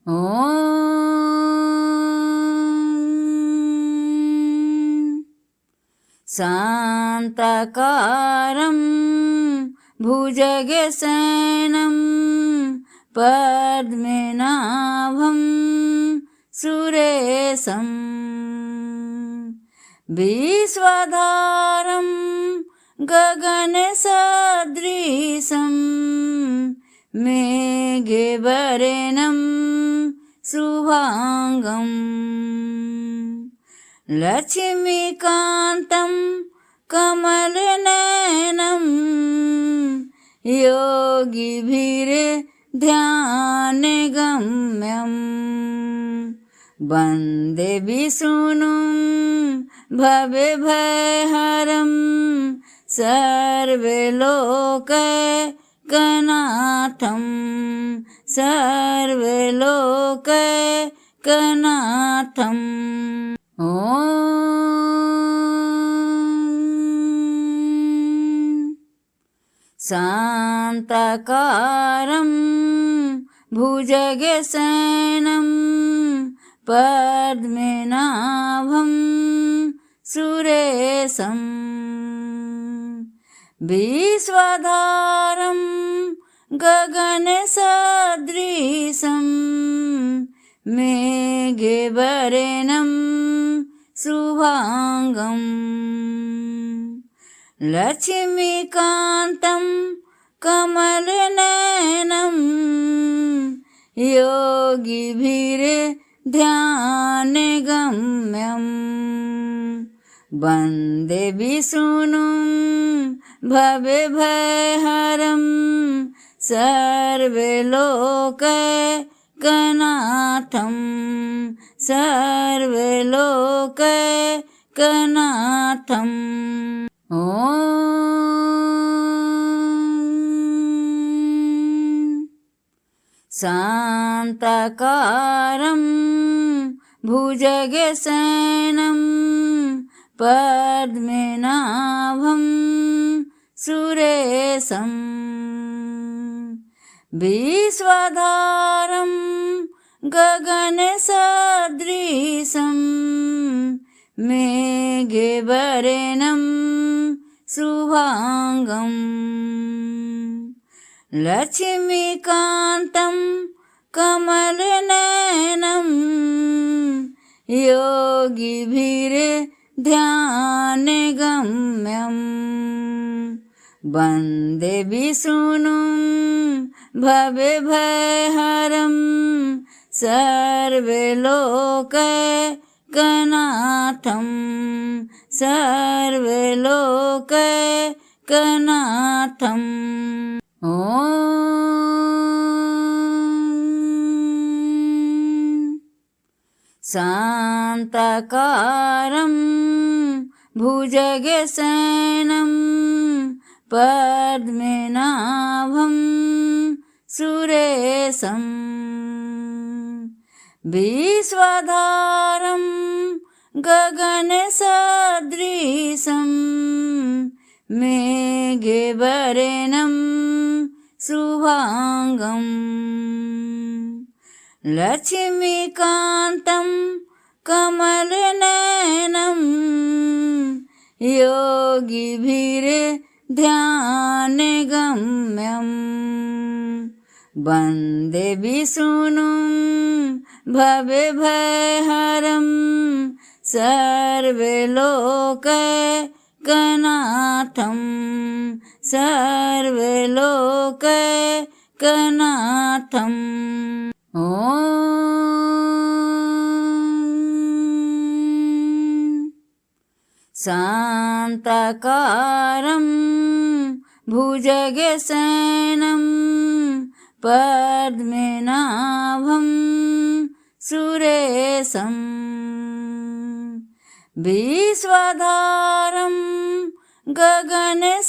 ॐ शान्ताकारं भुजगशयनं पद्मनाभं सुरेशं विश्वधारं गगनसदृशं मेघवर्णं शुभांगं लक्ष्मीकान्तं कमलनयनं योगिभिर्ध्यानगम्यं वन्दे विष्णुं भवभयहरं सर्वलोकैकनाथं सर्वलोकैकनाथम् ॐ शान्ताकारं भुजगशयनं पद्मनाभं सुरेशं विश्वधारं गगनसदृशं मेघवर्णं शुभांगं लक्ष्मीकान्तं कमलनयनं योगिभिर्ध्यानगम्यं वन्दे विष्णुं भवभयहरं सर्वलोकैकनाथं सर्वलोकैकनाथम् ॐ शान्ताकारं भुजगशयनं पद्मनाभं सुरेशं विश्वधारं गगनसदृशं मेघवर्णं शुभांगं लक्ष्मीकान्तं कमलनयनं योगिभिर्ध्यानगम्यं वन्दे विष्णुं भवभयहरं सर्वलोकैकनाथं सर्वलोकैकनाथम् ॐ शान्ताकारं भुजगशयनं पद्मनाभं सुरेशं विश्वधारं गगनसदृशं मेघवर्णं शुभांगं लक्ष्मीकान्तं कमलनयनं योगिभिर्ध्यानगम्यं वन्दे विष्णुं भवभयहरं सर्वलोकैकनाथं सर्वलोकैकनाथम् ॐ शान्ताकारं भुजगशयनं पद्मनाभं सुरेशं विश्वधारं गगनसदृशं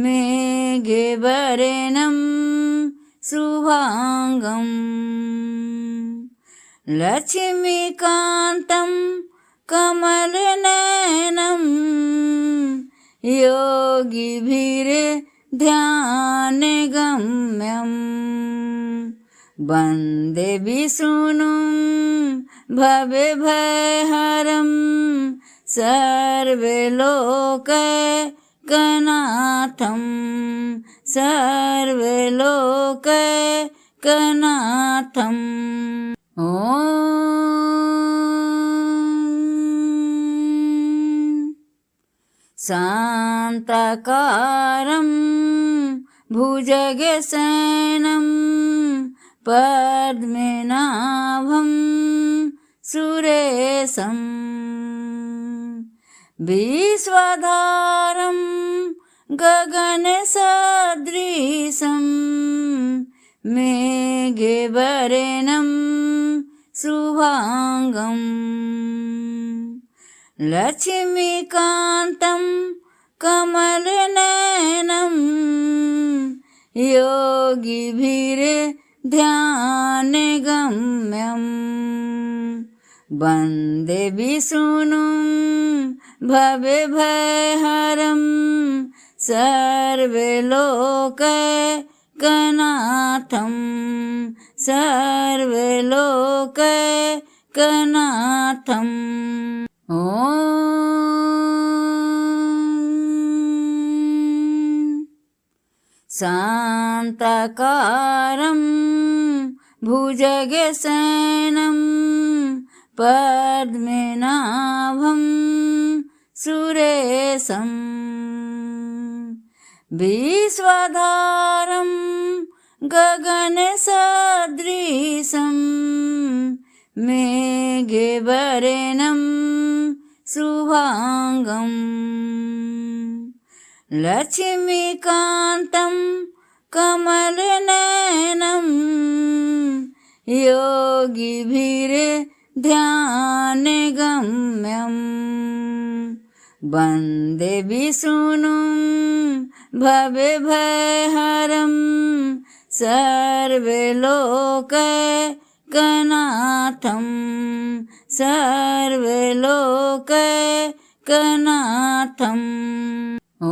मेघवर्णं शुभांगं लक्ष्मीकान्तं कमलनयनं योगिभिर्ध्यानगम्यम् वन्दे विष्णुं भवभयहरं सर्वलोकैकनाथं सर्वलोकैकनाथम् ॐ शान्ताकारं भुजगशयनं पद्मनाभं सुरेशं विश्वधारं गगनसदृशं मेघवर्णं शुभांगं लक्ष्मीकान्तं कमलनयनं योगिभिर्ध्यानगम्यं वन्दे विष्णुं भवभयहरं सर्वलोकैकनाथं सर्वलोकैकनाथम् ॐ शान्ताकारं भुजगशयनं पद्मनाभं सुरेशं विश्वधारं गगनसदृशं मेघवर्णं शुभांगं लक्ष्मीकान्तं कमलनयनं योगिभिर्ध्यानगम्यं वन्दे विष्णुं भवभयहरं सर्वलोकैकनाथं सर्वलोकैकनाथम् ॐ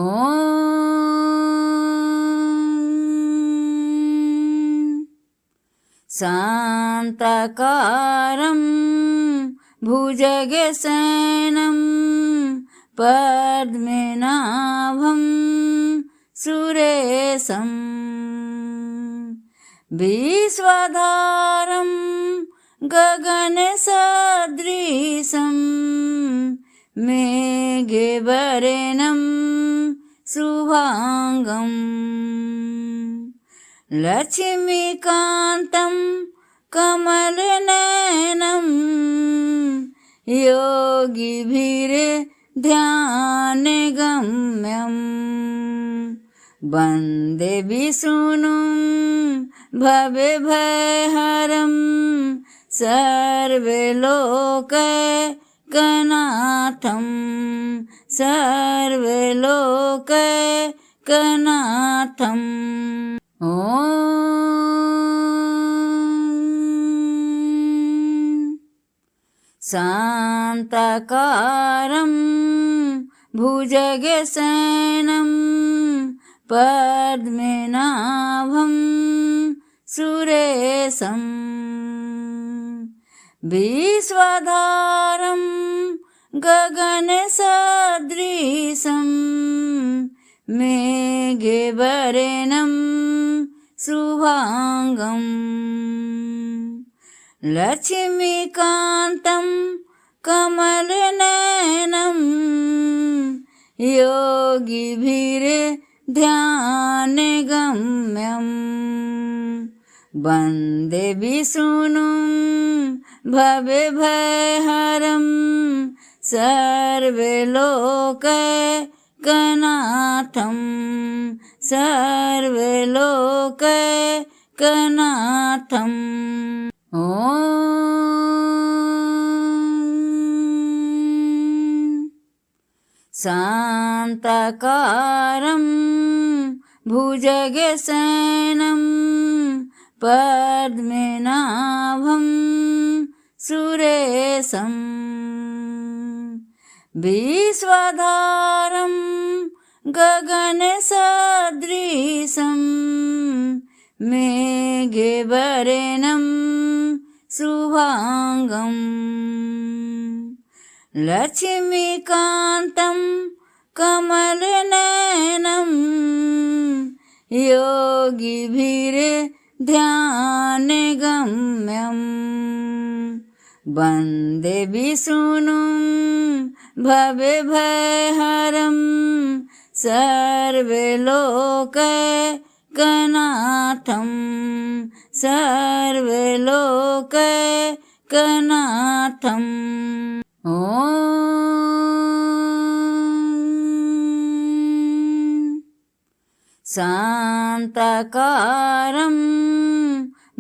शान्ताकारं भुजगशयनं पद्मनाभं सुरेशं विश्वधारं गगनसदृशं मेघवर्णं शुभांगं लक्ष्मीकान्तं कमलनयनं योगिभिर्ध्यानगम्यं वन्दे विष्णुं भवभयहरं सर्वलोकैकनाथं सर्वलोकैकनाथम् ॐ शान्ताकारं भुजगशयनं पद्मनाभं सुरेशं विश्वधारं गगनसदृशं मेघवर्णं शुभांगं लक्ष्मीकान्तं कमलनयनं योगिभिर्ध्यानगम्यं वन्दे विष्णुं भवभयहरं सर्वलोकैकनाथं सर्वलोकैकनाथम् ॐ शान्ताकारं भुजगशयनं पद्मनाभं सुरेशं विश्वधारं गगनसदृशं मेघे वरेणं शुभांगम् लक्ष्मीकान्तं कमलनयनं योगिभिर्ध्यानगम्यं वन्दे विष्णुं भवभयहरं सर्वलोकैकनाथं सर्वलोकैकनाथम् ॐ शान्ताकारं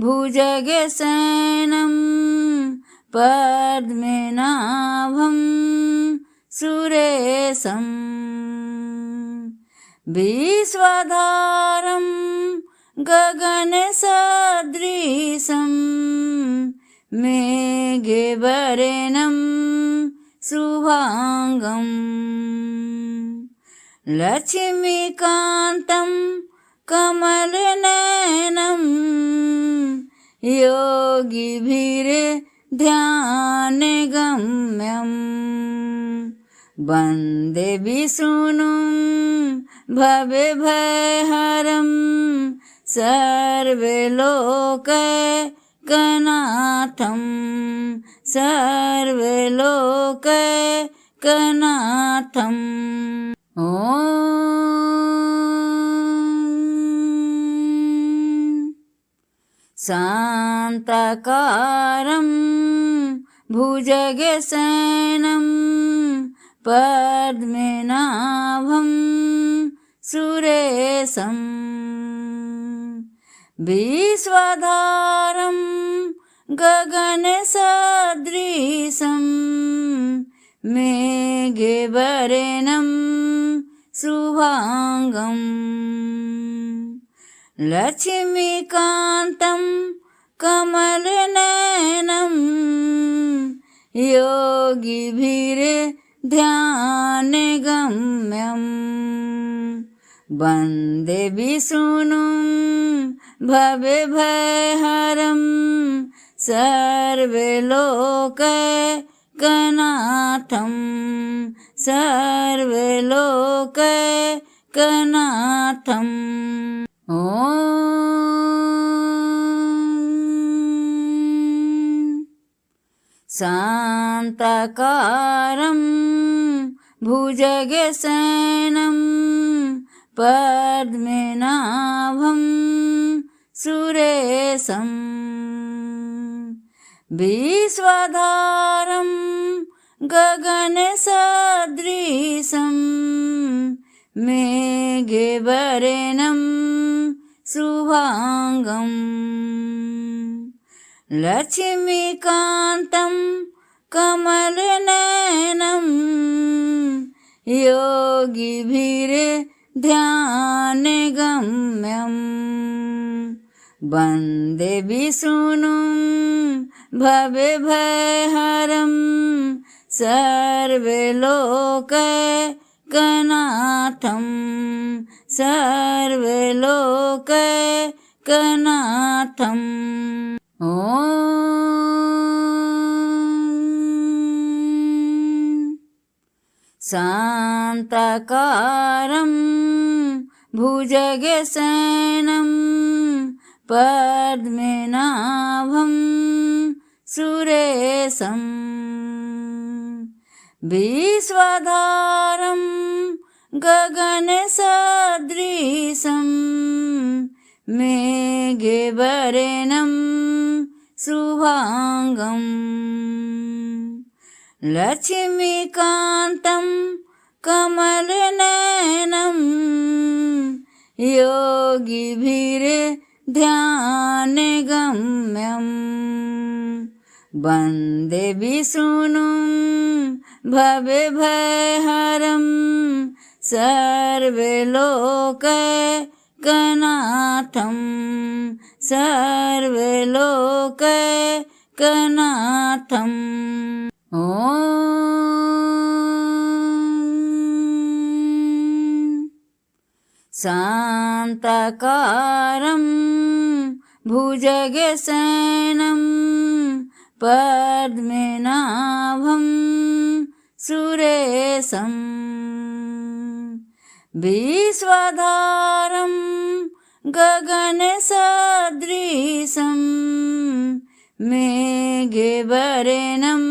भुजगशयनं पद्मनाभं सुरेशं विश्वधारं गगनसदृशं मेघवर्णं शुभांगं लक्ष्मीकान्तं कमलनयनं योगिभिर्ध्यानगम्यं वन्दे विष्णुं भवभयहरं सर्वलोकैकनाथं सर्वलोकैकनाथम् ॐ शान्ताकारं भुजगशयनं पद्मनाभं सुरेशं विश्वधारं गगनसदृशं मेघवर्णं शुभांगं लक्ष्मीकान्तं कमलनयनं योगिभिर्ध्यानगम्यं वन्दे विष्णुं भवभयहरं सर्वलोकैकनाथं सर्वलोकैकनाथम् ॐ शान्ताकारं भुजगशयनं पद्मनाभं सुरेशं विश्वधारं गगनसदृशं मेघवर्णं शुभांगं लक्ष्मीकान्तं कमलनयनं योगिभिर्ध्यानगम्यं वन्दे विष्णुं भवभयहरं सर्वलोकैकनाथं सर्वलोकैकनाथम् ॐ शान्ताकारं भुजगशयनं पद्मनाभं सुरेशं विश्वधारं गगनसदृशं मेघवर्णं शुभांगं लक्ष्मीकान्तं कमलनयनं योगिभिर्ध्यानगम्यं वन्दे विष्णुं भवभयहरं सर्वलोकैकनाथं सर्वलोकैकनाथम् ॐ शान्ताकारं भुजगशयनं पद्मनाभं सुरेशं विश्वधारं गगनसदृशं मेघवर्णं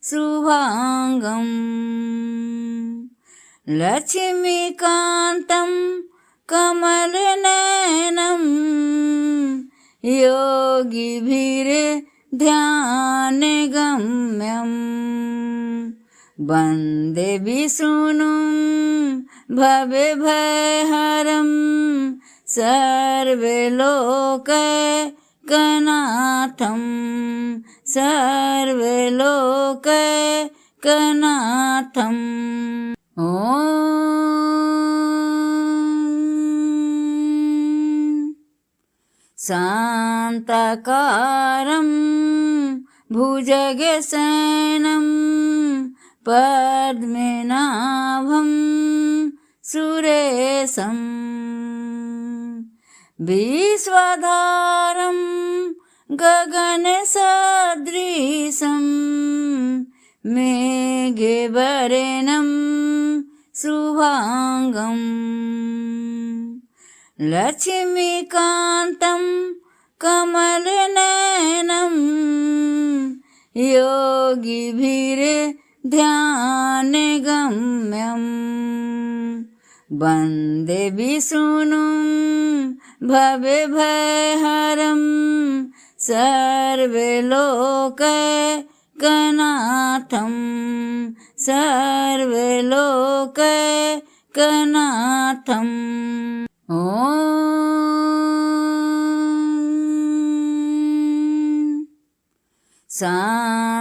शुभांगं लक्ष्मीकान्तं कमलनयनं योगिभिर्ध्यानगम्यं वन्दे विष्णुं भवभयहरं सर्वलोकैकनाथं सर्वलोकैकनाथम् ॐ शान्ताकारं भुजगशयनं पद्मनाभं सुरेशं विश्वधारं गगनसदृशं मेघवर्णं शुभांगं लक्ष्मीकान्तं कमलनयनं योगिभिर्ध्यानगम्यं वन्दे विष्णुं भवभयहरं सर्वलोकैकनाथं सर्वलोकैकनाथम् ॐ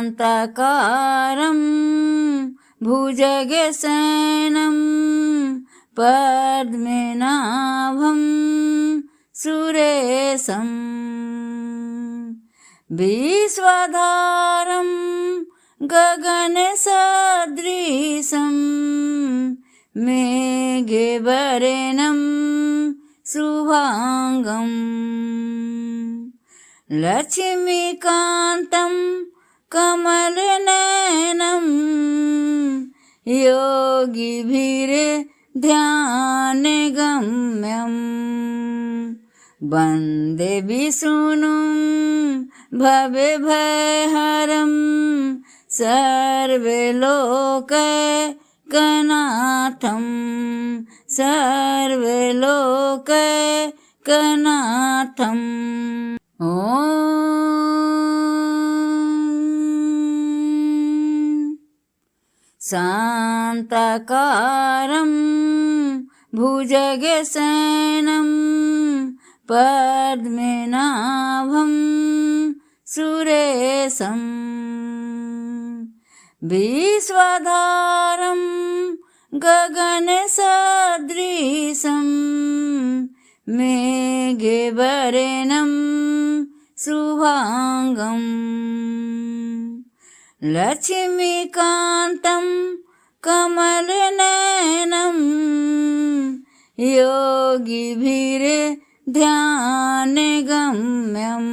शान्ताकारं भुजगशयनं पद्मनाभं सुरेशं विश्वधारं गगनसदृशं मेघवर्णं शुभांगं लक्ष्मीकान्तं कमलनयनं योगिभिर्ध्यानगम्यं वन्दे विष्णुं भवभयहरं सर्वलोकैकनाथं सर्वलोकैकनाथम् ॐ शान्ताकारं भुजगशयनं पद्मनाभं सुरेशं विश्वधारं गगनसदृशं मेघवर्णं शुभांगं लक्ष्मीकान्तं कमलनयनं योगिभिर्ध्यानगम्यं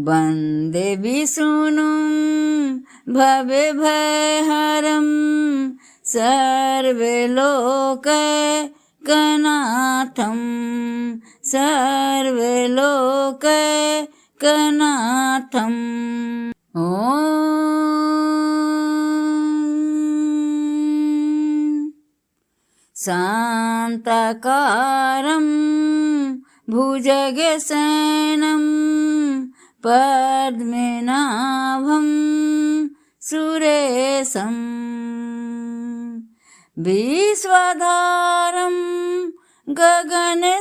वन्दे विष्णुं भवभयहरं सर्वलोकैकनाथं सर्वलोकैकनाथम् ॐ शान्ताकारं भुजगशयनं पद्मनाभं सुरेशं विश्वधारं गगनसदृशं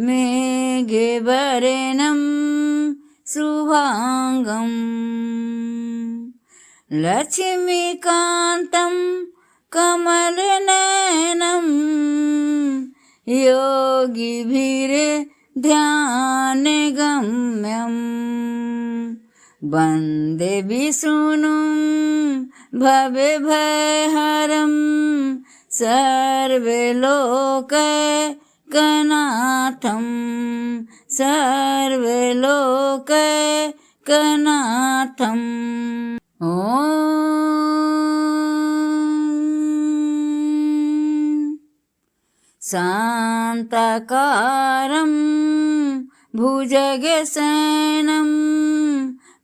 मेघवर्णं शुभांगं लक्ष्मीकान्तं कमलनयनं योगिभिर्ध्यानगम्यं वन्दे विष्णुं भवभयहरं सर्वलोकैकनाथं कनाथं सर्वलोकैकनाथम् ॐ शान्ताकारं भुजगशयनं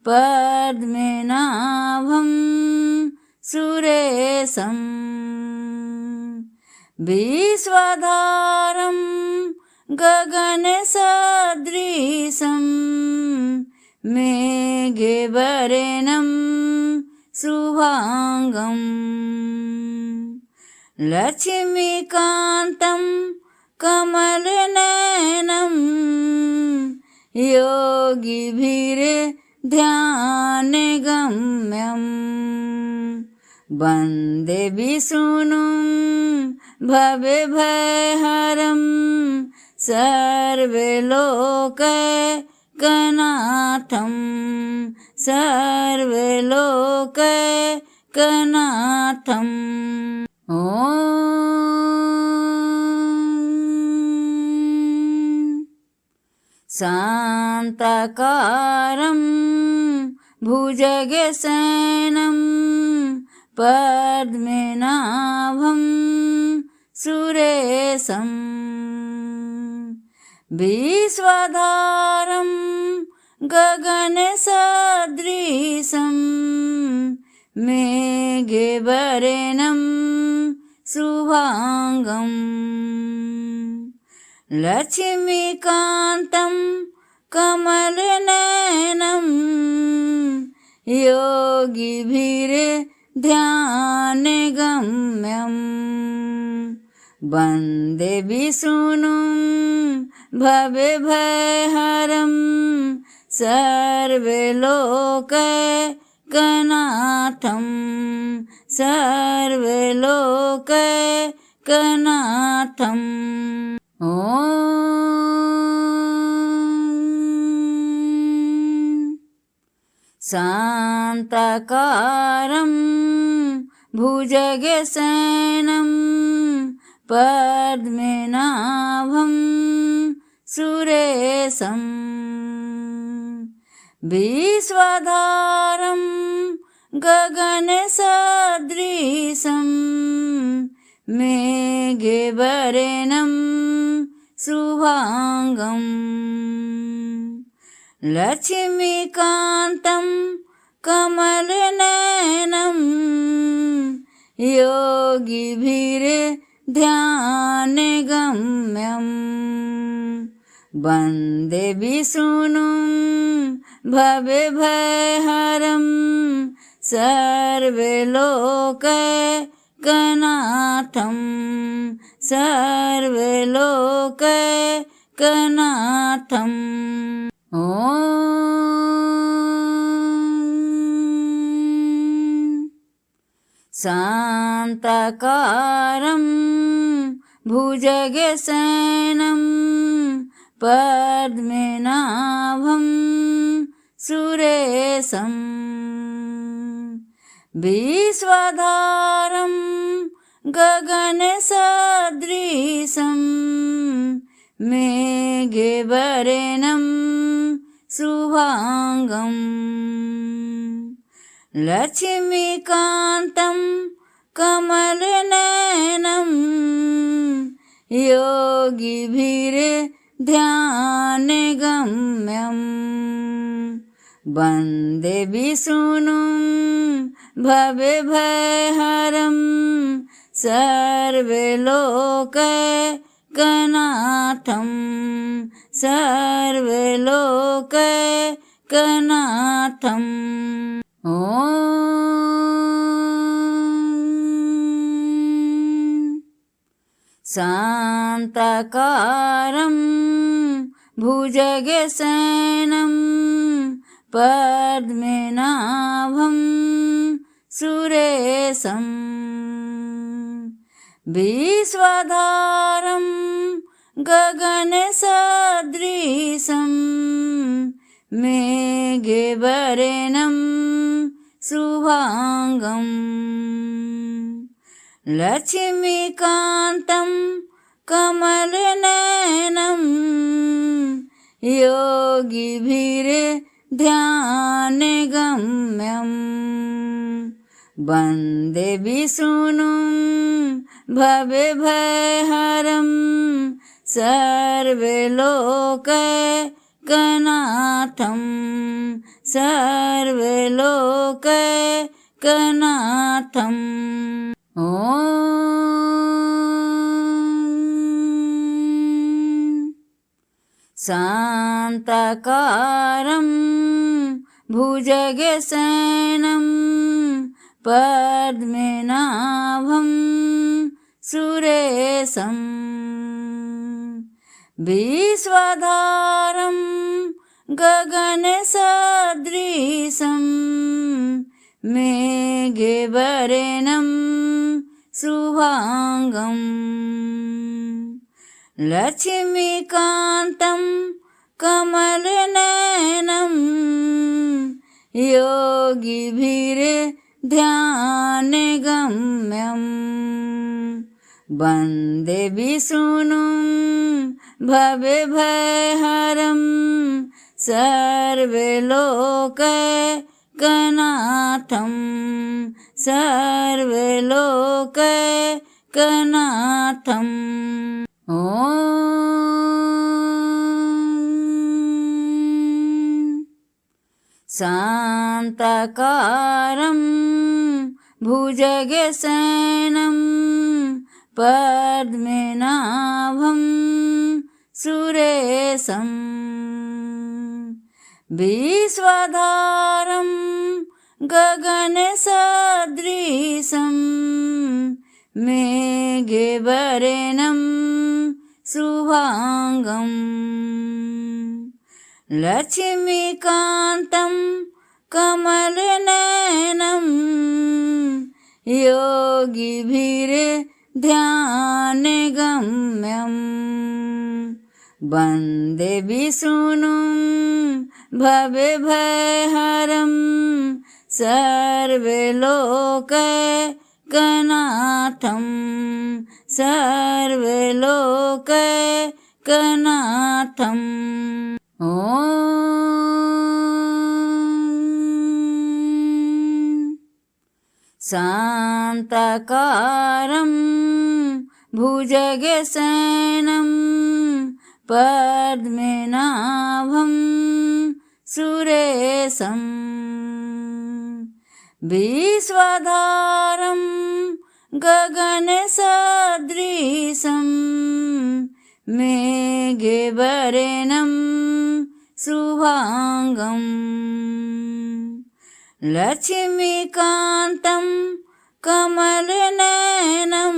पद्मनाभं सुरेशं विश्वधारं गगनसदृशं मेघवर्णं शुभांगं लक्ष्मीकान्तं कमलनयनं योगिभिर्ध्यानगम्यं वन्दे विष्णुं भवभयहरं सर्वलोकैकनाथं सर्वलोकैकनाथम् ॐ शान्ताकारं भुजगशयनं पद्मनाभं सुरेशं विश्वधारं गगनसदृशं मेघवर्णं शुभांगं लक्ष्मीकान्तं कमलनयनं योगिभिर्ध्यानगम्यं वन्दे विष्णुं भवभयहरं सर्वलोकैकनाथं सर्वलोकैकनाथम् ॐ शान्ताकारं भुजगशयनं पद्मनाभं सुरेशं विश्वधारं गगनसदृशं मेघवर्णं शुभांगं लक्ष्मीकान्तं कमलनयनं योगिभिर्ध्यानगम्यं वन्दे विष्णुं भवभयहरं सर्वलोकैकनाथं सर्वलोकैकनाथम् ॐ शान्ताकारं भुजगशयनं पद्मनाभं सुरेशं विश्वधारं गगनसदृशं मेघवर्णं शुभांगं लक्ष्मीकान्तं कमलनयनं योगिभिर्ध्यानगम्यं वन्दे विष्णुं भवभयहरं सर्वलोकैकनाथं सर्वलोकैकनाथम् ॐ शान्ताकारं भुजगशयनं पद्मनाभं सुरेशं विश्वधारं गगनसदृशं मेघवर्णं शुभांगं लक्ष्मीकान्तं कमलनयनं योगिभिर्ध्यानगम्यं वन्दे विष्णुं भवभयहरं सर्वलोकैकनाथं सर्वलोकैकनाथम्। ॐ शान्ताकारं भुजगशयनं पद्मनाभं सुरेशं विश्वधारं गगनसदृशं मेघवर्णं शुभांगं लक्ष्मीकान्तं कमलनयनं योगिभिर्ध्यानगम्यं वन्दे विष्णुं भवभयहरं सर्वलोकैकनाथं सर्वलोकैकनाथम्। ॐ शान्ताकारं भुजगशयनं पद्मनाभं सुरेशं विश्वधारं गगनसदृशं मेघवर्णं शुभांगं लक्ष्मीकान्तं कमलनयनं योगिभिर्ध्यानगम्यं वन्दे विष्णुं भवभयहरं सर्वलोकैकनाथं सर्वलोकैकनाथम्। ॐ शान्ताकारं भुजगशयनं पद्मनाभं सुरेशं विश्वधारं गगनसदृशं मेघवर्णं शुभांगं लक्ष्मीकान्तं कमलनयनं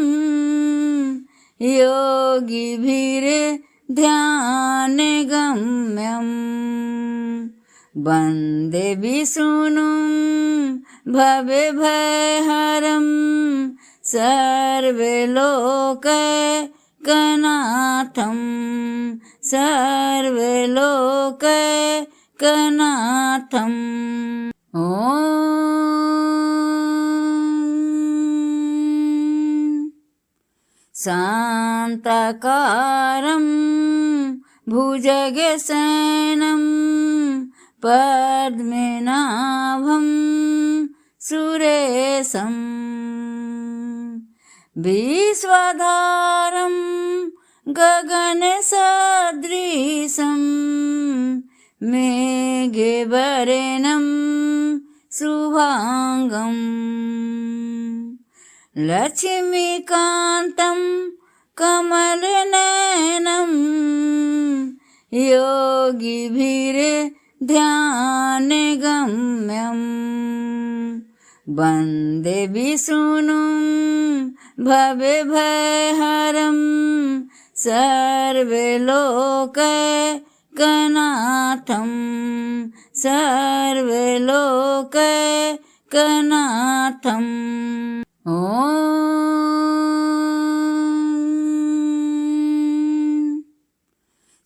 योगिभिर्ध्यानगम्यं वन्दे विष्णुं भवभयहरं सर्वलोकैकनाथं सर्वलोकैकनाथम्। ॐ शान्ताकारं भुजगशयनं पद्मनाभं सुरेशं विश्वधारं गगनसदृशं मेघवर्णं शुभांगं लक्ष्मीकान्तं कमलनयनं योगिभिर्ध्यानगम्यं वन्दे विष्णुं भवभयहरं सर्वलोकैकनाथं सर्वलोकैकनाथम्। ॐ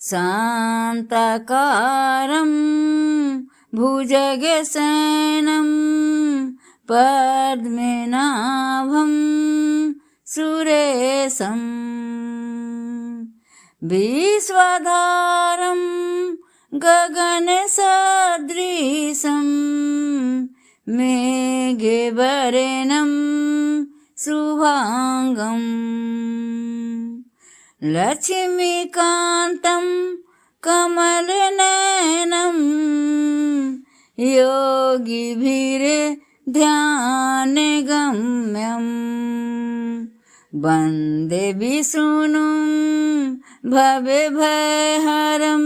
शान्ताकारं भुजगशयनं पद्मनाभं सुरेशं विश्वाधारं गगनसदृशं मेघवर्णं शुभांगं लक्ष्मीकान्तं कमलनयनं योगिभिर्ध्यानगम्यं वन्दे विष्णुं भवभयहरं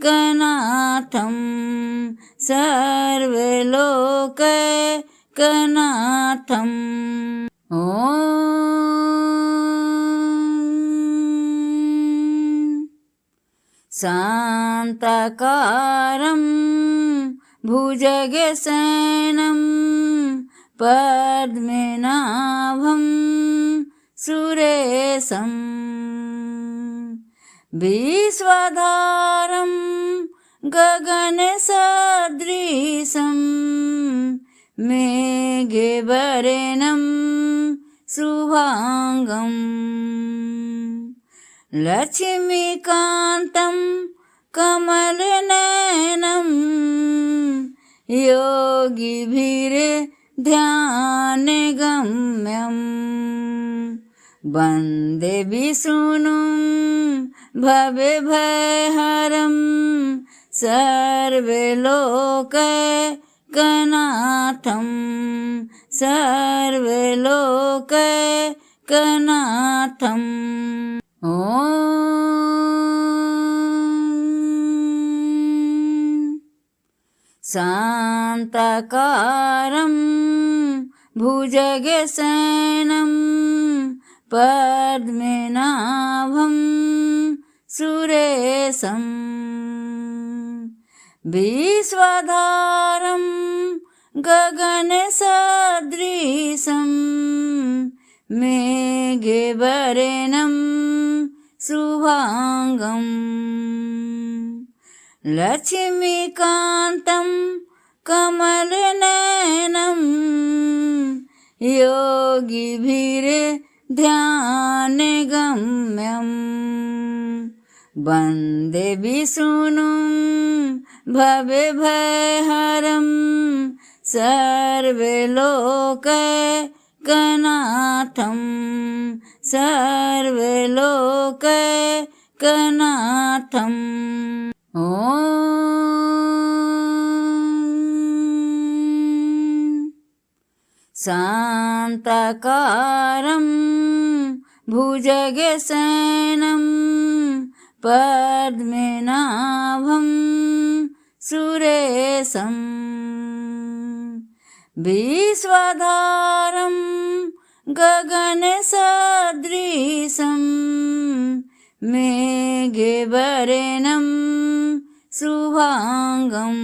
सर्वलोकैकनाथं सर्वलोकैकनाथम् ॐ शान्ताकारं भुजगशयनं पद्मनाभं सुरेशं विश्वाधारं गगनसदृशं मेघवर्णं शुभांगं लक्ष्मीकान्तं कमलनयनं योगिभिर्ध्यानगम्यं वन्दे विष्णुं भवभयहरं सर्वलोकैकनाथं सर्वलोकैकनाथम् ॐ शान्ताकारं भुजगशयनं पद्मनाभं सुरेशं विश्वाधारं गगनसदृशं मेघवर्णं शुभांगं लक्ष्मीकान्तं कमलनयनं योगिभिर्ध्यानगम्यं वन्दे विष्णुं भवभयहरं सर्वलोकैकनाथं सर्वलोकैकनाथम् ॐ शान्ताकारं भुजगशयनं पद्मनाभं सुरेशं विश्वाधारं गगनसदृशं मेघवर्णं शुभांगं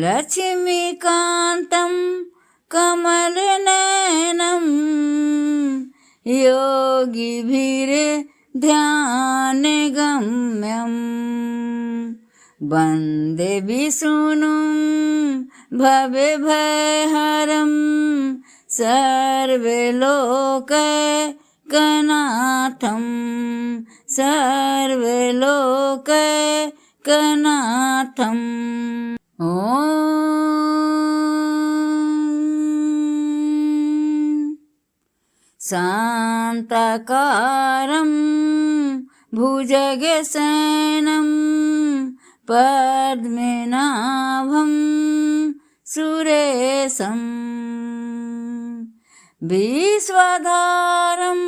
लक्ष्मीकान्तं कमलनयनं योगिभिर्ध्यानगम्यं वन्दे विष्णुं भवभयहरं सर्वलोकैकनाथं सर्वलोकैकनाथम् ॐ शान्ताकारं भुजगशयनं पद्मनाभं सुरेशं विश्वाधारं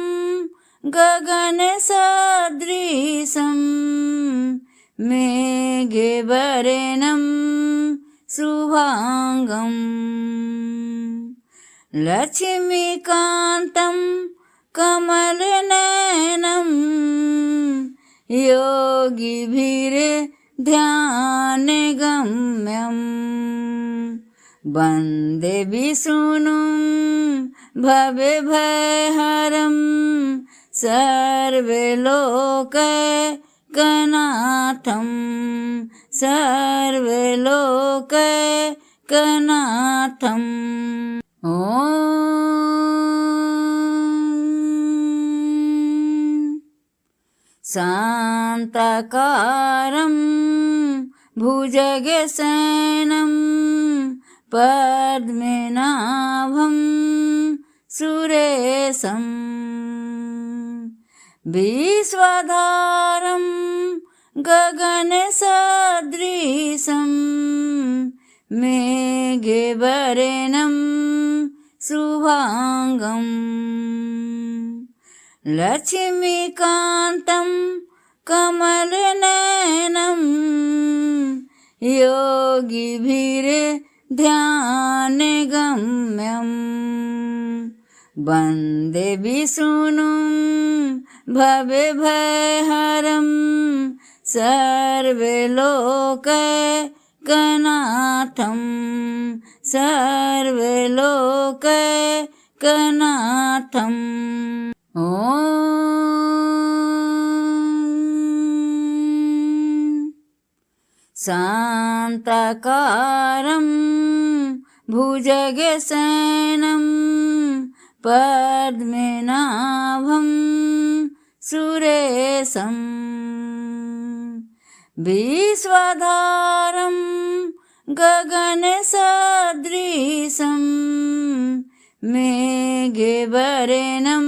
गगनसदृशं मेघवर्णं शुभांगं लक्ष्मीकान्तं कमलनयनं योगिभिर्ध्यानगम्यं वन्दे विष्णुं भवभयहरं सर्वलोकैकनाथं सर्वलोकैकनाथम् ॐ शान्ताकारं भुजगशयनं पद्मनाभं सुरेशं विश्वधारं गगनसदृशं मेघवर्णं शुभांगं लक्ष्मीकान्तं कमलनयनं योगिभिर्ध्यानगम्यं वन्दे विष्णुं भवभयहरं सर्वलोकैकनाथं सर्वलोकैकनाथम् ॐ शान्ताकारं भुजगशयनं पद्मनाभं सुरेशं विश्वधारं गगनसदृशं मेघवर्णं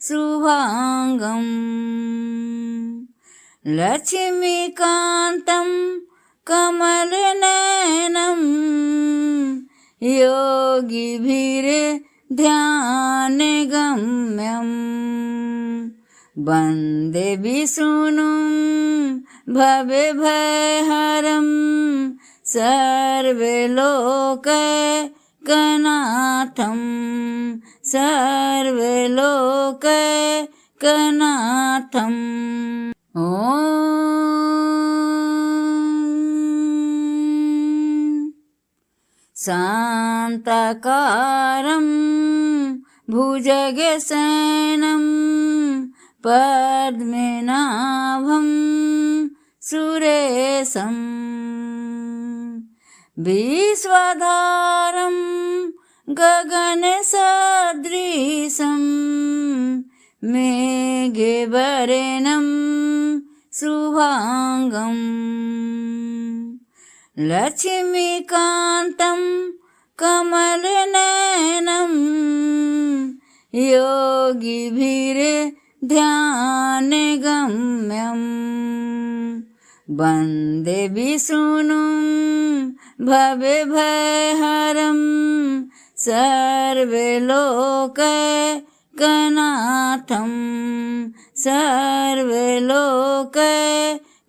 शुभांगं लक्ष्मीकान्तं कमलनयनं योगिभिर्ध्यानगम्यं वन्दे विष्णुं भवभयहरं सर्वलोकैकनाथं सर्वलोकैकनाथम् ॐ शान्ताकारं भुजगशयनं पद्मनाभं सुरेशं विश्वधारं गगनसदृशं मेघवर्णं शुभांगं लक्ष्मीकान्तं कमलनयनं योगिभिर्ध्यानगम्यं वन्दे विष्णुं भवभयहरं सर्वलोकैकनाथं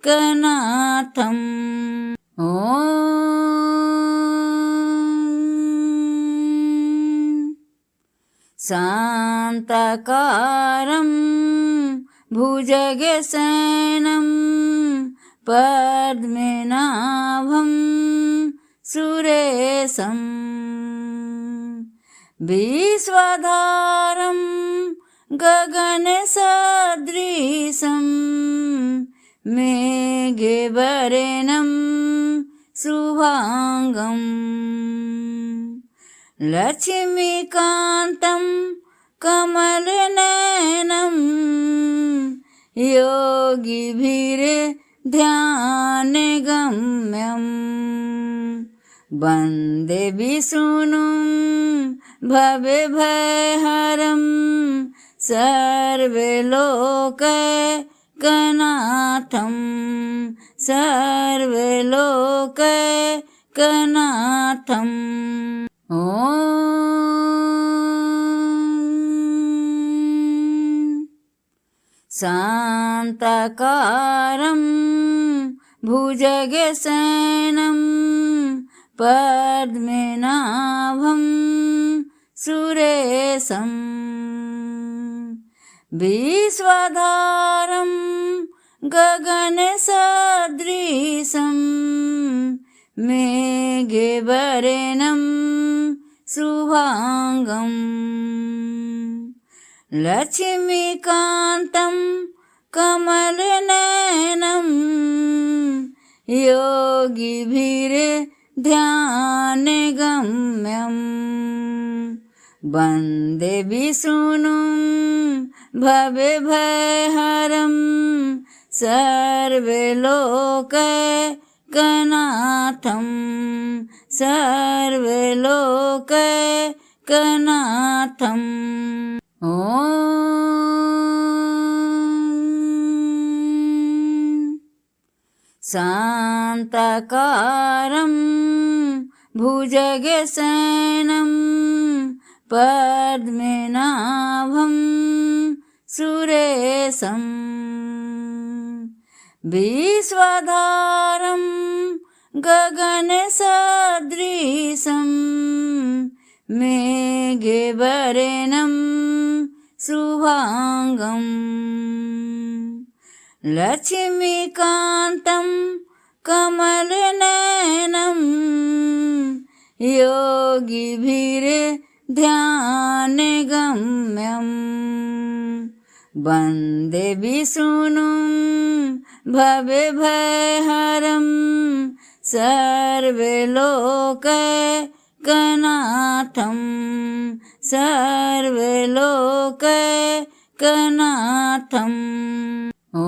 सर्वलोकैकनाथम् ॐ शान्ताकारं भुजगशयनं पद्मनाभं सुरेशं विश्वधारं गगनसदृशं मेघवर्णं शुभांगं लक्ष्मीकान्तं कमलनयनं योगिभिर्ध्यानगम्यं वन्दे विष्णुं भवभयहरं सर्वलोकैकनाथं सर्वलोकैकनाथम् ॐ शान्ताकारं भुजगशयनं पद्मनाभं सुरेशं विश्वधारं गगनसदृशं मेघवर्णं शुभांगं लक्ष्मीकान्तं कमलनयनं योगिभिर्ध्यानगम्यं वन्दे विष्णुं भवभयहरं सर्वलोकैकनाथं सर्वलोकैकनाथम् ॐ शान्ताकारं भुजगशयनं पद्मनाभं सुरेशं विश्वधारं गगनसदृशं मेघवर्णं शुभांगं लक्ष्मीकान्तं कमलनयनं योगिभिर्ध्यानगम्यं वन्दे विष्णुं भवभयहरं सर्वलोकैकनाथं सर्वलोकैकनाथम् ॐ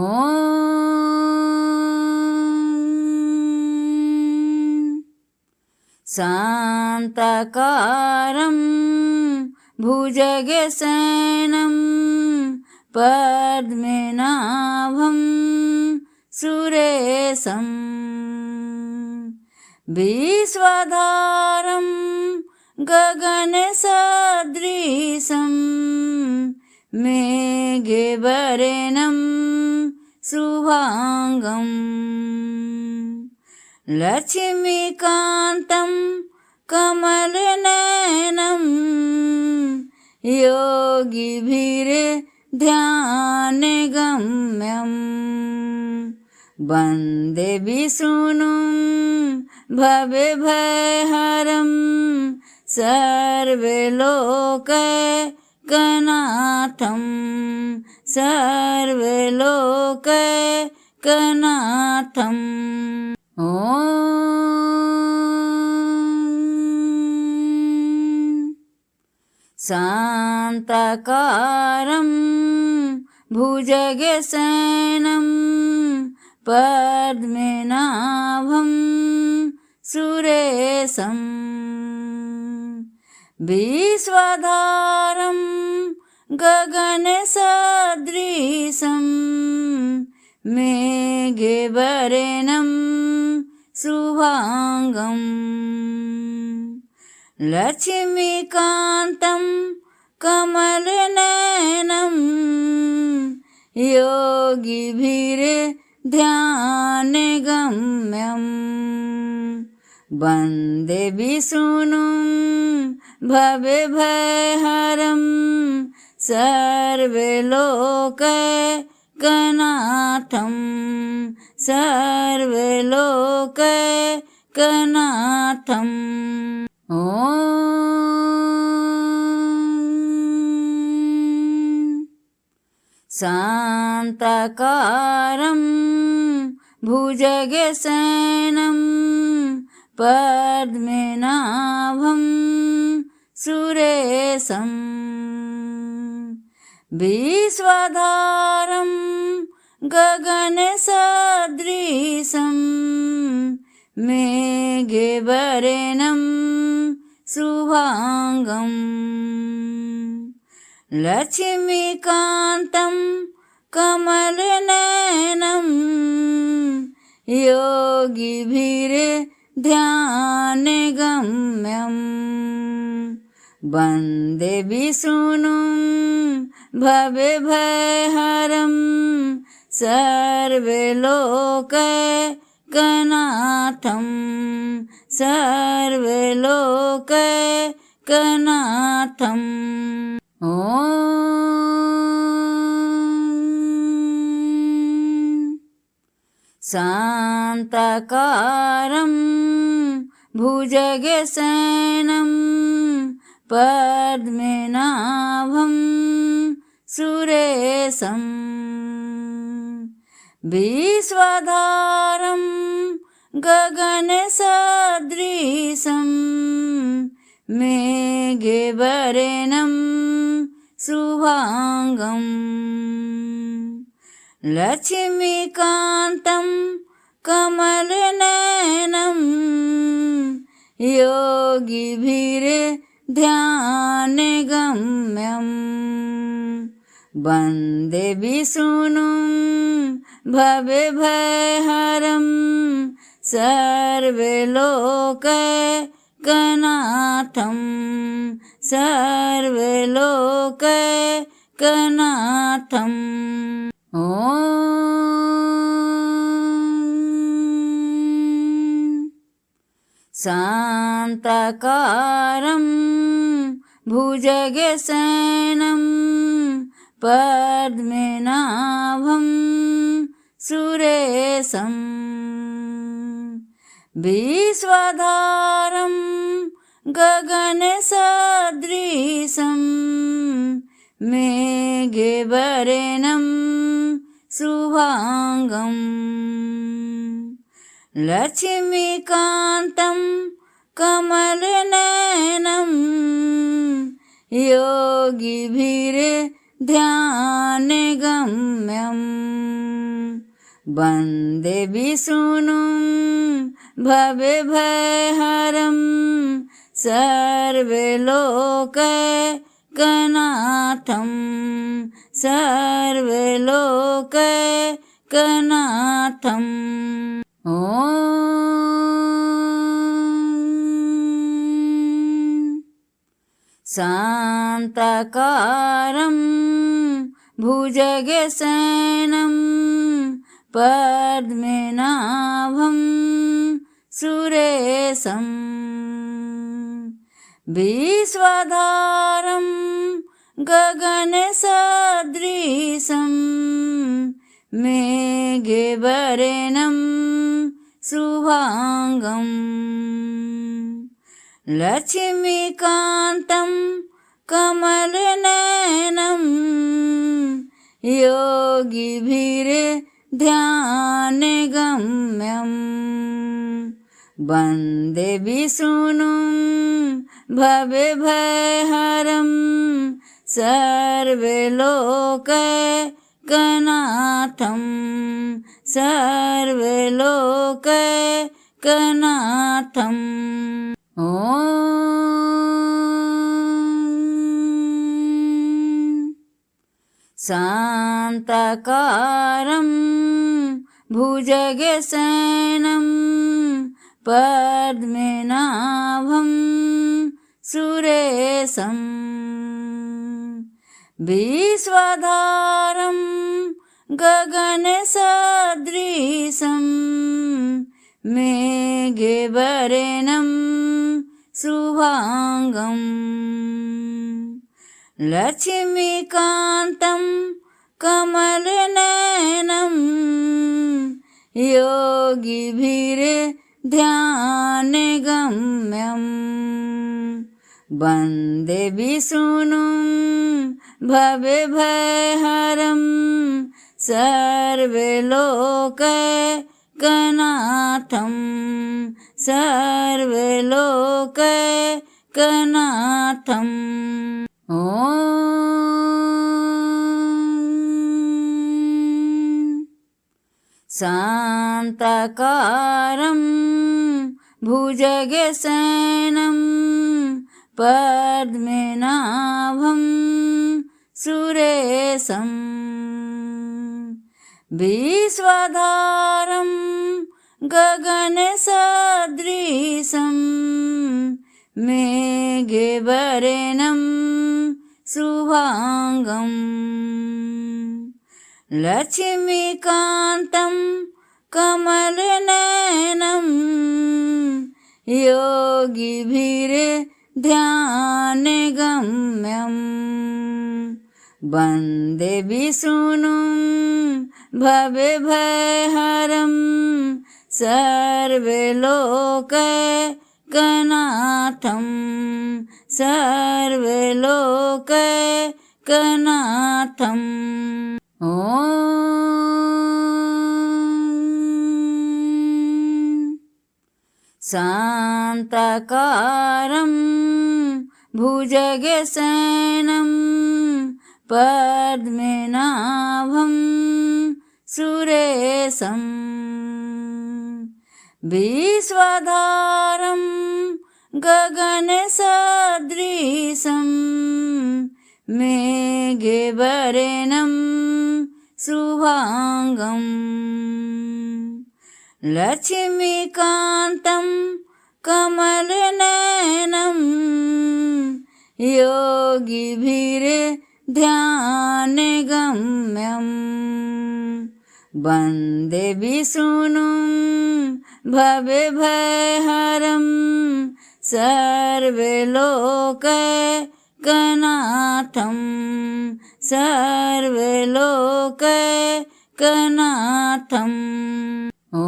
शान्ताकारं भुजगशयनं पद्मनाभं सुरेशं विश्वधारं गगनसदृशं मेघवर्णं शुभांगं लक्ष्मीकान्तं कमलनयनं योगिभिर्ध्यानगम्यं वन्दे विष्णुं भवभयहरं सर्वलोकैकनाथं सर्वलोकैकनाथम् ॐ शान्ताकारं भुजगशयनं पद्मनाभं सुरेशं विश्वधारं गगनसदृशं मेघवर्णं शुभांगं लक्ष्मीकान्तं कमलनयनं योगिभिर्ध्यानगम्यं वन्दे विष्णुं भवभयहरं सर्वलोकैकनाथं सर्वलोकैकनाथम् ॐ शान्ताकारं भुजगशयनं पद्मनाभं सुरेशं विश्वधारं गगनसदृशं मेघवर्णं शुभांगं लक्ष्मीकान्तं कमलनयनं योगिभिर्ध्यानगम्यं वन्दे विष्णुं भवभयहरं सर्वलोकैकनाथं सर्वलोकैकनाथम् ॐ शान्ताकारं भुजगशयनं पद्मनाभं सुरेशं विश्वधारं गगनसदृशं मेघवर्णं शुभांगं लक्ष्मीकान्तं कमलनयनं योगिभिर्ध्यानगम्यम् वन्दे विष्णुं भवभयहरं सर्वलोकैकनाथं सर्वलोकैकनाथम् ॐ शान्ताकारं भुजगशयनं पद्मनाभं सुरेशं विश्वधारं गगनसदृशं मेघवर्णं शुभांगं लक्ष्मीकान्तं कमलनयनं योगिभिर्ध्यानगम्यम् वन्दे विष्णुं भवभयहरं सर्वलोकैकनाथं सर्वलोकैकनाथम् ॐ शान्ताकारं भुजगशयनं पद्मनाभं सुरेशं विश्वधारं गगनसदृशं मेघवर्णं शुभांगं लक्ष्मीकान्तं कमलनयनं योगिभिर्ध्यानगम्यम् वन्दे विष्णुं भवभयहरं सर्वलोकैकनाथं सर्वलोकैकनाथम् ॐ शान्ताकारं भुजगशयनं पद्मनाभं सुरेशं विश्वधारं गगनसदृशं मेघवर्णं शुभांगं लक्ष्मीकान्तं कमलनयनं योगिभिर्ध्यानगम्यम् वन्दे विष्णुं भवभयहरं सर्वलोकैकनाथं सर्वलोकैकनाथम् ॐ शान्ताकारं भुजगशयनं पद्मनाभं सुरेशं विश्वधारं गगनसदृशं मेघवर्णं शुभांगं लक्ष्मीकान्तं कमलनयनं योगिभिर्ध्यानगम्यम् वन्दे विष्णुं भवभयहरं सर्वलोकैकनाथं सर्वलोकैकनाथम् ॐ शान्ताकारं भुजगशयनं पद्मनाभं सुरेशम् विश्वधारं गगनसदृशं मेघवर्णं शुभांगं लक्ष्मीकान्तं कमलनयनं योगिभिर्ध्यानगम्यम् वन्दे विष्णुं भवभयहरं सर्वलोकैकनाथं सर्वलोकैकनाथम् ॐ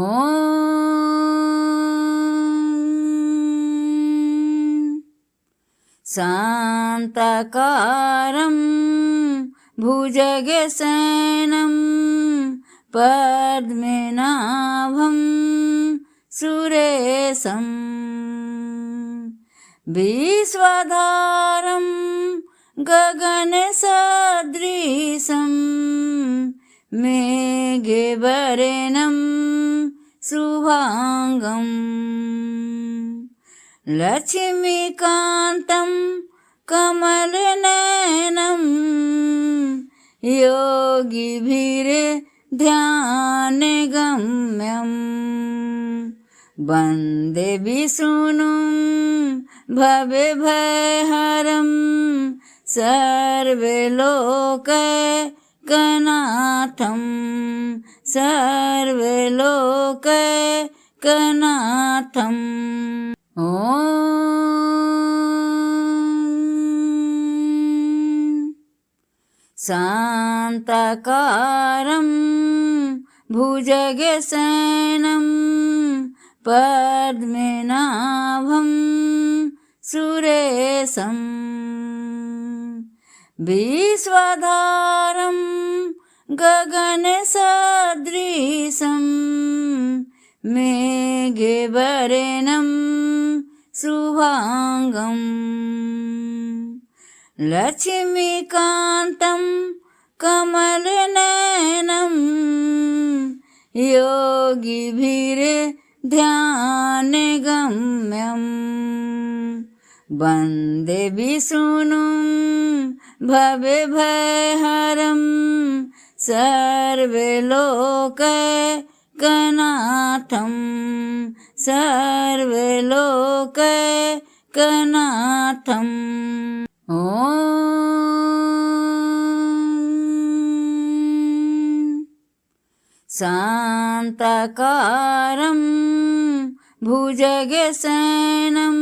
शान्ताकारं भुजगशयनं पद्मनाभं सुरेशं विश्वधारं गगनसदृशं मेघवर्णं शुभांगं लक्ष्मीकान्तं कमलनयनं योगिभिर्ध्यानगम्यम् वन्दे विष्णुं भवभयहरं सर्वलोकैकनाथं सर्वलोकैकनाथम् ॐ शान्ताकारं भुजगशयनं पद्मनाभं सुरेशं विश्वधारं गगनसदृशं मेघवर्णं शुभांगं लक्ष्मीकान्तं कमलनयनं योगिभिर्ध्यानगम्यम् वन्दे विष्णुं भवभयहरं सर्वलोकैकनाथं सर्वलोकैकनाथम् ॐ शान्ताकारं भुजगशयनं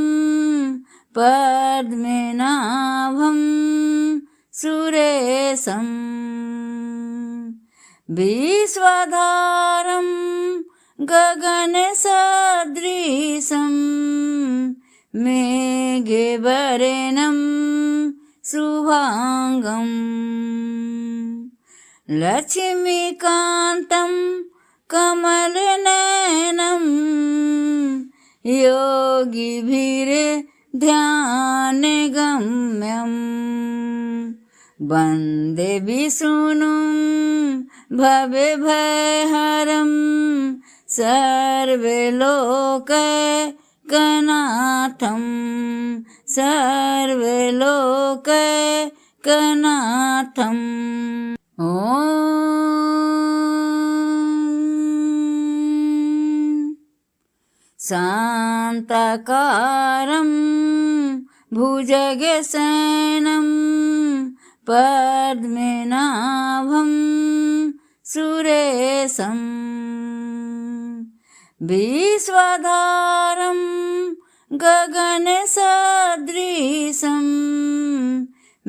पद्मनाभं सुरेशं विश्वधारं गगनसदृशं मेघवर्णं शुभांगं लक्ष्मीकान्तं कमलनयनं योगिभिर्ध्यानगम्यम् वन्दे विष्णुं भवभयहरं सर्वलोकैकनाथं सर्वलोकैकनाथम् ॐ शान्ताकारं भुजगशयनं पद्मनाभं सुरेशं विश्वधारं गगनसदृशं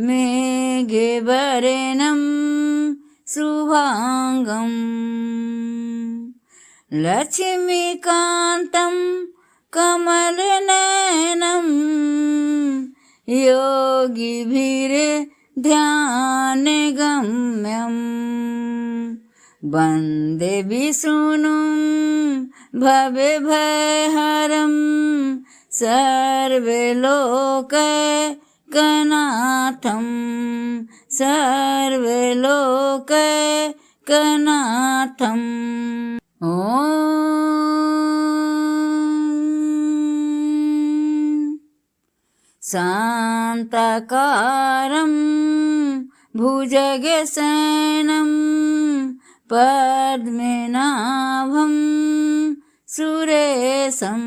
मेघवर्णं शुभांगं लक्ष्मीकान्तं कमलनयनं योगिभिर्ध्यानगम्यम् वन्दे विष्णुं भवभयहरं सर्वलोकैकनाथं सर्वलोकैकनाथम् कनाथम् ॐ शान्ताकारं भुजगशयनं पद्मनाभं सुरेशं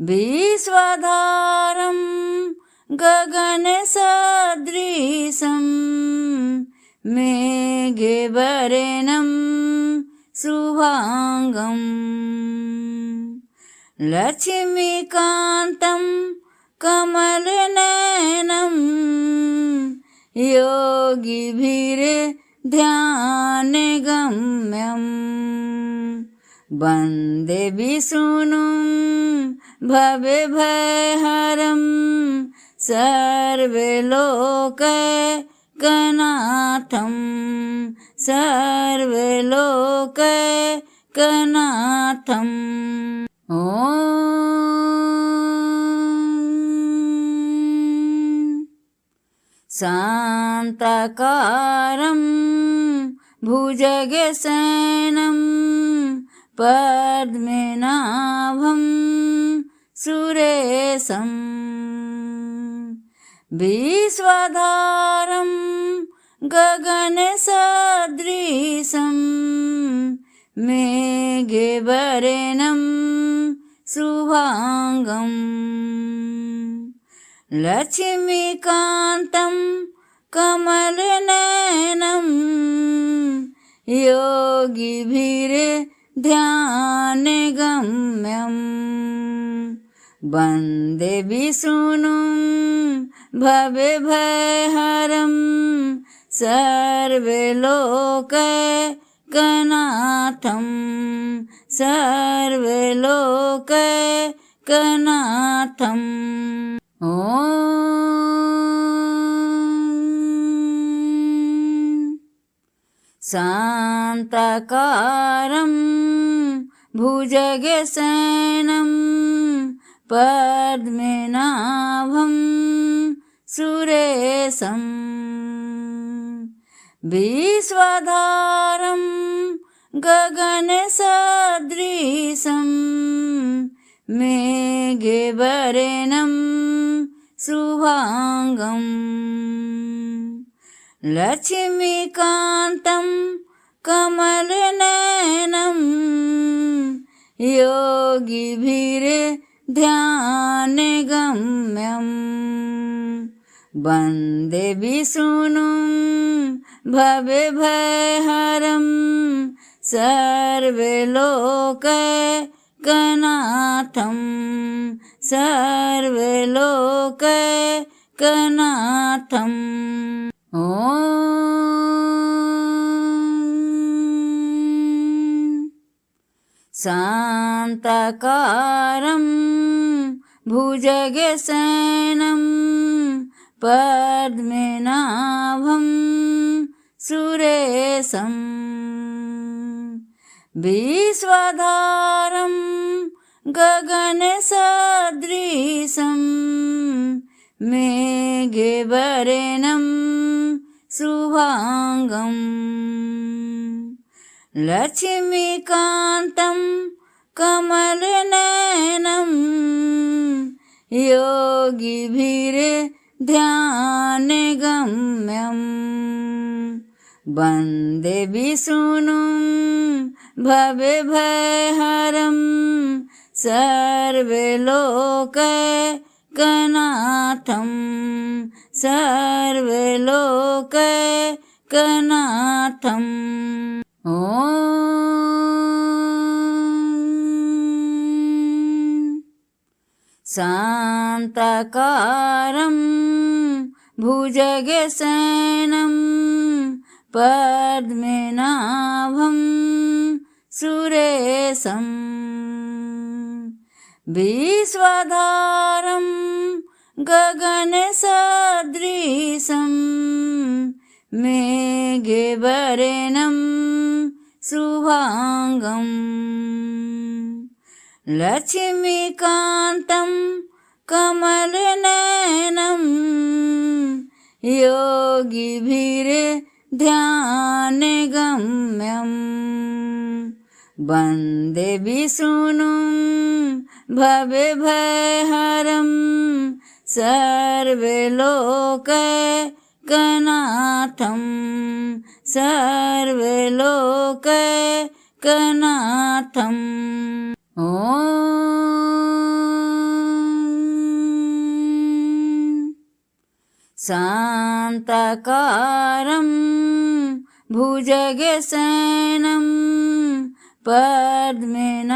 विश्वधारं गगनसदृशं मेघवर्णं शुभांगं लक्ष्मीकान्तं कमलनयनं योगिभिर्ध्यानगम्यं वन्दे विष्णुं भवभयहरं सर्वलोकैकनाथं सर्वलोकैकनाथम् ॐ शान्ताकारं भुजगशयनं पद्मनाभं सुरेशं विश्वधारं गगनसदृशं मेघवर्णं शुभांगं लक्ष्मीकान्तं कमलनयनं योगिभिर्ध्यानगम्यं वन्दे विष्णुं भवभयहरं सर्वलोकैकनाथं सर्वलोकैकनाथम् ॐ शान्ताकारं भुजगशयनं पद्मनाभं सुरेशं विश्वधारं गगनसदृशं मेघवर्णं शुभांगं लक्ष्मीकान्तं कमलनयनं योगिभिर्ध्यानगम्यं वन्दे विष्णुं भवभयहरं सर्वलोकैकनाथं सर्वलोकैकनाथम् ॐ शान्ताकारं भुजगशयनं पद्मनाभं सुरेशं विश्वधारं गगनसदृशं मेघवर्णं शुभांगं लक्ष्मीकान्तं कमलनयनं योगिभिर्ध्यानगम्यं वन्दे विष्णुं भवभयहरं सर्वलोकैकनाथं सर्वलोकैकनाथम् ॐ शान्ताकारं भुजगशयनं पद्मनाभं सुरेशं विश्वधारं गगनसदृशं मेघवर्णं शुभांगं लक्ष्मीकान्तं कमलनयनं योगिभिर्ध्यानगम्यं ध्यानगम्यम् वन्दे विष्णुं भवभयहरं सर्वलोकैकनाथं सर्वलोकैकनाथम् ॐ शान्ताकारं भुजगशयनं पद्मनाभं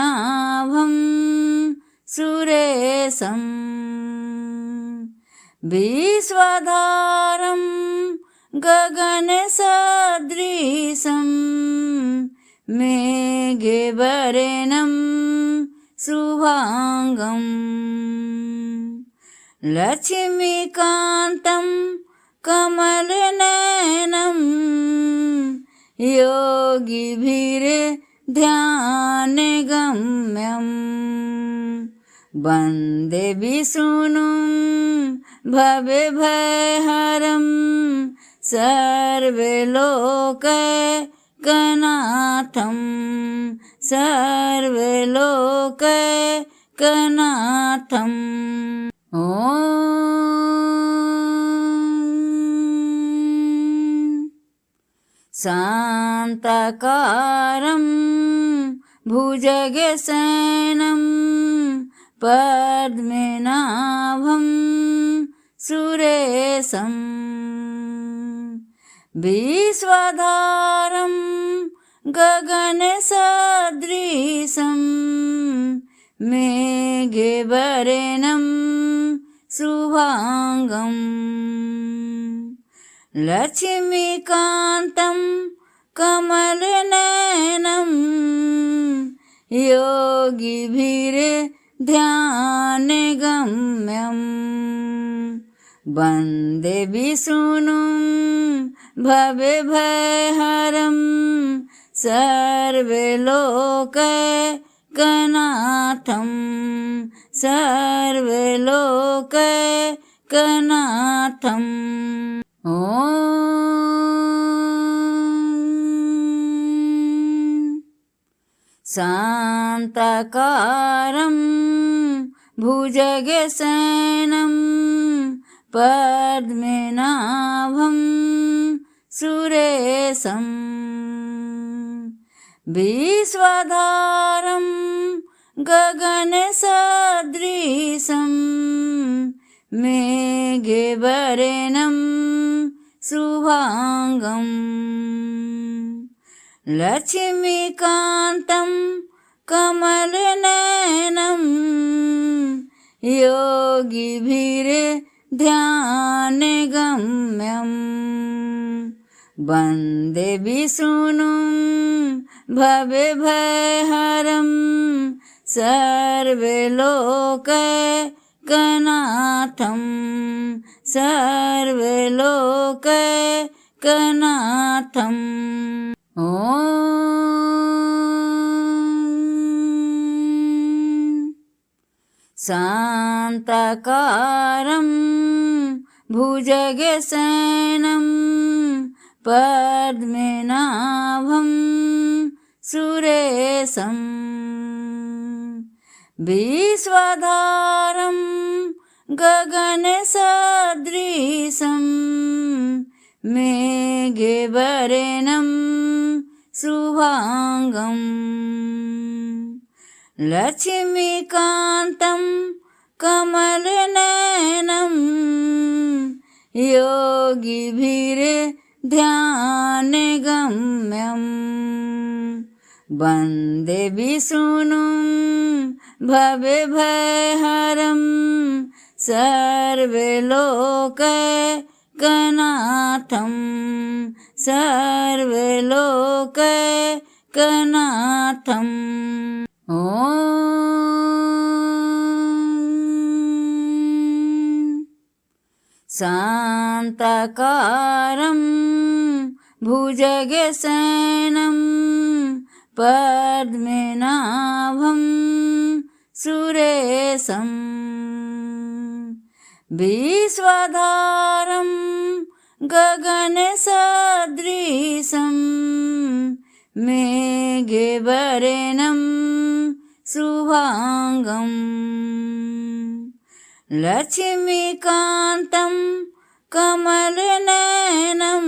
सुरेशं विश्वधारं गगनसदृशं मेघवर्णं शुभांगं लक्ष्मीकान्तं कमलनयनं योगिभिर्ध्यानगम्यं वन्दे विष्णुं भवभयहरं सर्वलोकैकनाथं सर्वलोकैकनाथम् ॐ शान्ताकारं भुजगशयनं पद्मनाभं सुरेशं विश्वधारं गगनसदृशं मेघवर्णं शुभांगं लक्ष्मीकान्तं कमलनयनं योगिभिर्ध्यानगम्यं वन्दे विष्णुं भवभयहरं सर्वलोकैकनाथं सर्वलोकैकनाथम् ॐ शान्ताकारं भुजगशयनं पद्मनाभं सुरेशं विश्वधारं गगनसदृशं मेघवर्णं शुभांगं लक्ष्मीकान्तं कमलनयनं योगिभिर्ध्यानगम्यं वन्दे विष्णुं भवभयहरं सर्वलोकैकनाथं सर्वलोकैकनाथम् ॐ शान्ताकारं भुजगशयनं पद्मनाभं सुरेशं विश्वधारं गगनसदृशं मेघवर्णं शुभांगं लक्ष्मीकान्तं कमलनयनं योगिभिर्ध्यानगम्यं वन्दे विष्णुं भवभयहरं सर्वलोकैकनाथं सर्वलोकैकनाथम् ॐ शान्ताकारं भुजगशयनं पद्मनाभं सुरेशं विश्वधारं गगनसदृशं मेघवर्णं शुभांगं लक्ष्मीकान्तं कमलनयनं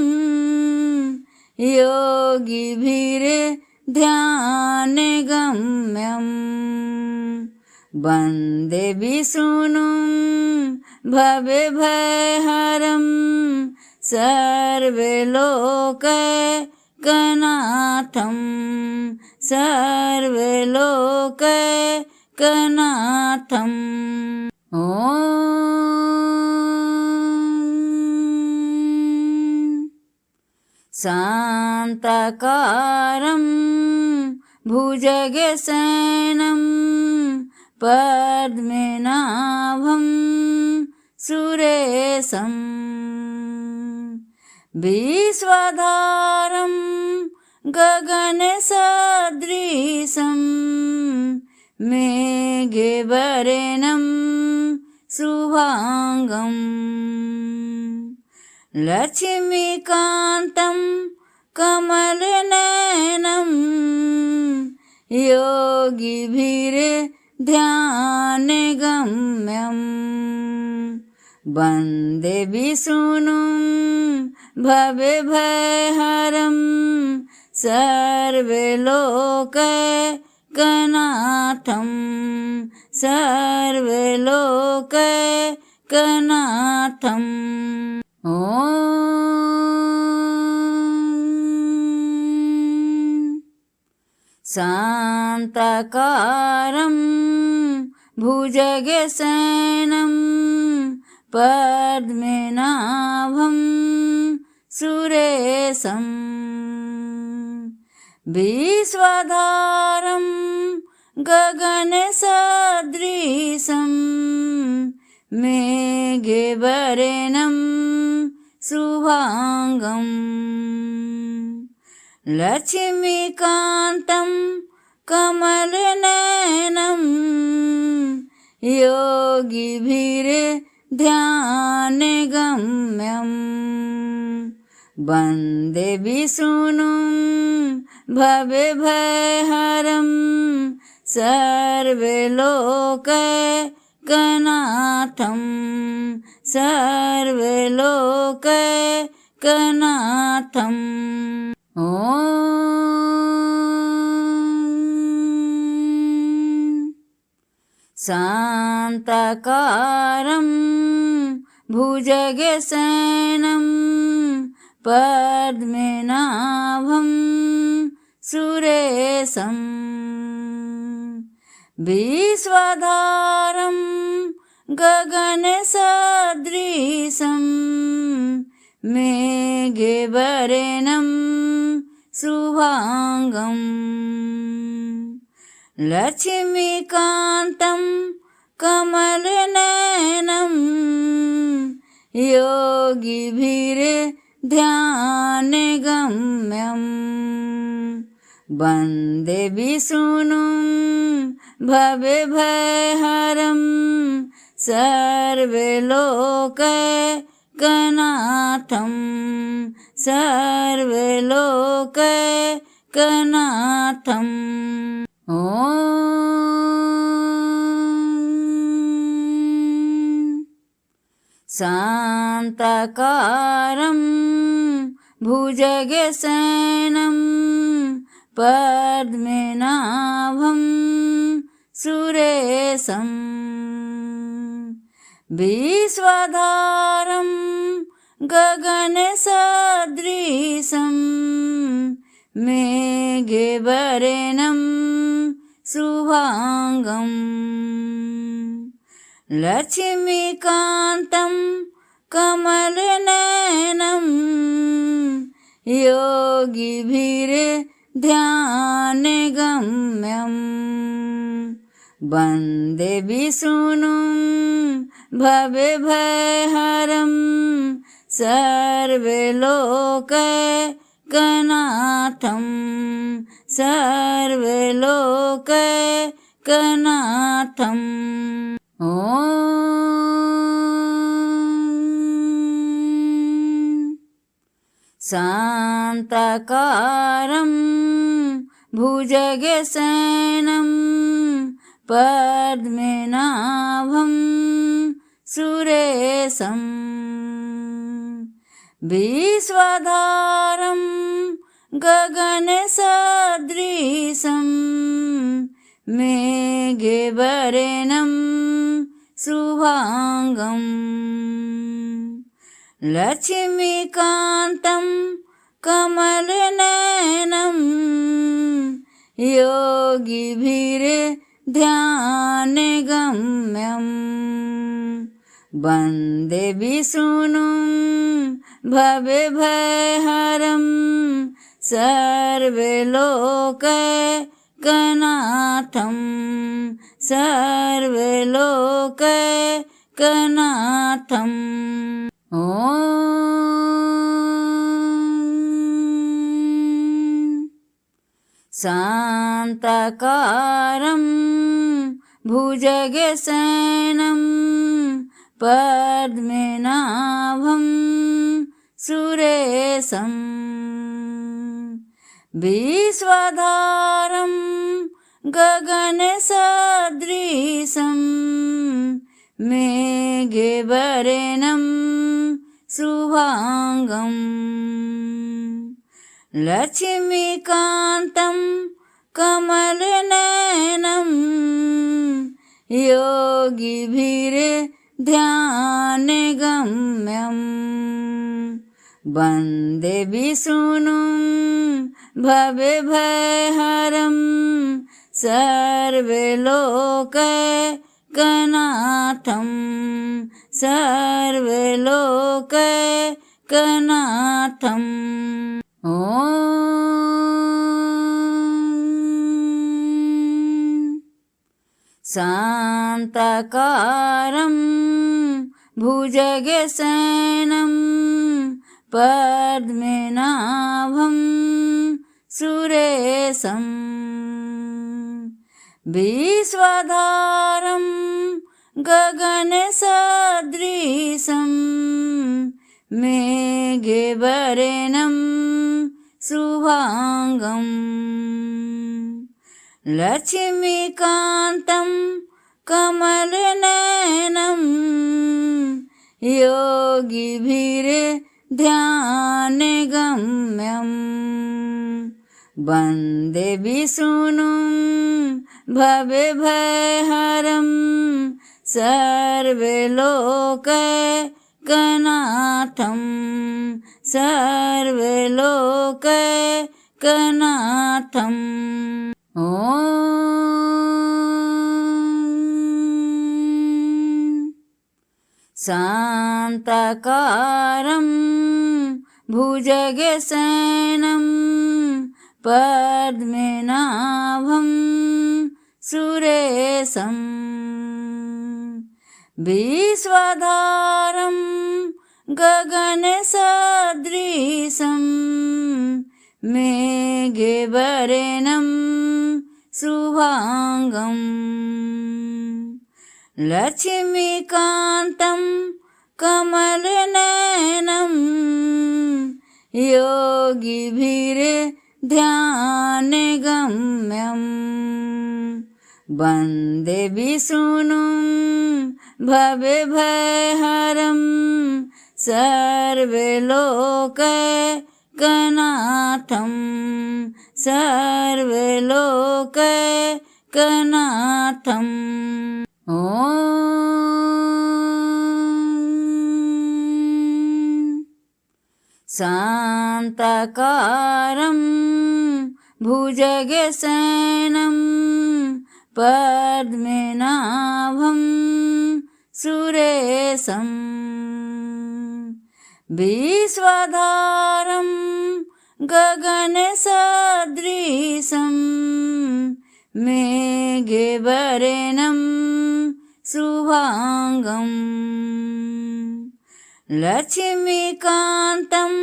योगिभिर्ध्यानगम्यं वन्दे विष्णुं भवभयहरं सर्वलोकैकनाथं सर्वलोकैकनाथम् ॐ शान्ताकारं भुजगशयनं पद्मनाभं सुरेशं विश्वधारं गगनसदृशं मेघवर्णं शुभांगं लक्ष्मीकान्तं कमलनयनं योगिभिर्ध्यानगम्यं वन्दे विष्णुं भवभयहरं सर्वलोकैकनाथं सर्वलोकैकनाथम् ॐ शान्ताकारं भुजगशयनं पद्मनाभं सुरेशं विश्वधारं गगनसदृशं मेघवर्णं शुभांगं लक्ष्मीकान्तं कमलनयनं योगिभिर्ध्यानगम्यं वन्दे विष्णुं भवभयहरं सर्वलोकैकनाथं सर्वलोकैकनाथम् ॐ शान्ताकारं भुजगशयनं पद्मनाभं सुरेशं विश्वधारं गगनसदृशं मेघवर्णं शुभांगं लक्ष्मीकान्तं कमलनयनं योगिभिर्ध्यानगम्यं वन्दे विष्णुं भवभयहरं सर्वलोकैकनाथं सर्वलोकैकनाथम् ॐ शान्ताकारं भुजगशयनं पद्मनाभं सुरेशं विश्वधारं गगनसदृशं मेघवर्णं शुभांगं लक्ष्मीकान्तं कमलनयनं योगिभिर्ध्यानगम्यं वन्दे विष्णुं भवभयहरं सर्वलोकैकनाथं सर्वलोकैकनाथम् ॐ शान्ताकारं भुजगशयनं पद्मनाभं सुरेशं विश्वधारं गगनसदृशं मेघवर्णं शुभांगं लक्ष्मीकान्तं कमलनयनं योगिभिर्ध्यानगम्यं वन्दे विष्णुं भवभयहरं सर्वलोकैकनाथं सर्वलोकैकनाथम् ॐ शान्ताकारं भुजगशयनं पद्मनाभं सुरेशं विश्वधारं गगनसदृशं मेघवर्णं शुभांगं लक्ष्मीकान्तं कमलनयनं योगिभिर्ध्यानगम्यं वन्दे विष्णुं भवभयहरं सर्वलोकैकनाथं सर्वलोकैकनाथम् ॐ शान्ताकारं भुजगशयनं पद्मनाभं सुरेशं विश्वधारं गगनसदृशं मेघवर्णं शुभांगं लक्ष्मीकान्तं कमलनयनं योगिभिर्ध्यानगम्यं वन्दे विष्णुं भवभयहरं सर्वलोकैकनाथं सर्वलोकैकनाथम् ॐ शान्ताकारं भुजगशयनं पद्मनाभं सुरेशं विश्वधारं गगनसदृशं मेघवर्णं शुभांगं लक्ष्मीकान्तं कमलनयनं योगिभिर्ध्यानगम्यं वन्दे विष्णुं भवभयहरं सर्वलोकैकनाथं सर्वलोकैकनाथम् ॐ शान्ताकारं भुजगशयनं पद्मनाभं सुरेशं विश्वधारं गगनसदृशं मेघवर्णं शुभांगं लक्ष्मीकान्तं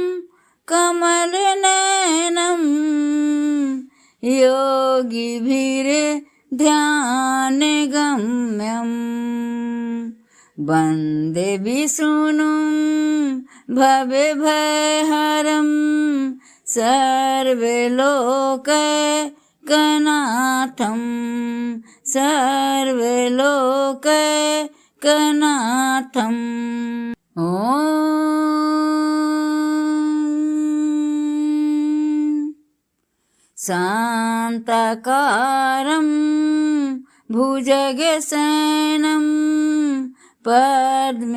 कमलनयनं योगिभिर्ध्यानगम्यं वन्दे विष्णुं भवभयहरं सर्वलोकैकनाथं सर्वलोकैकनाथम् ॐ शान्ताकारं भुजगशयनं पद्मनाभं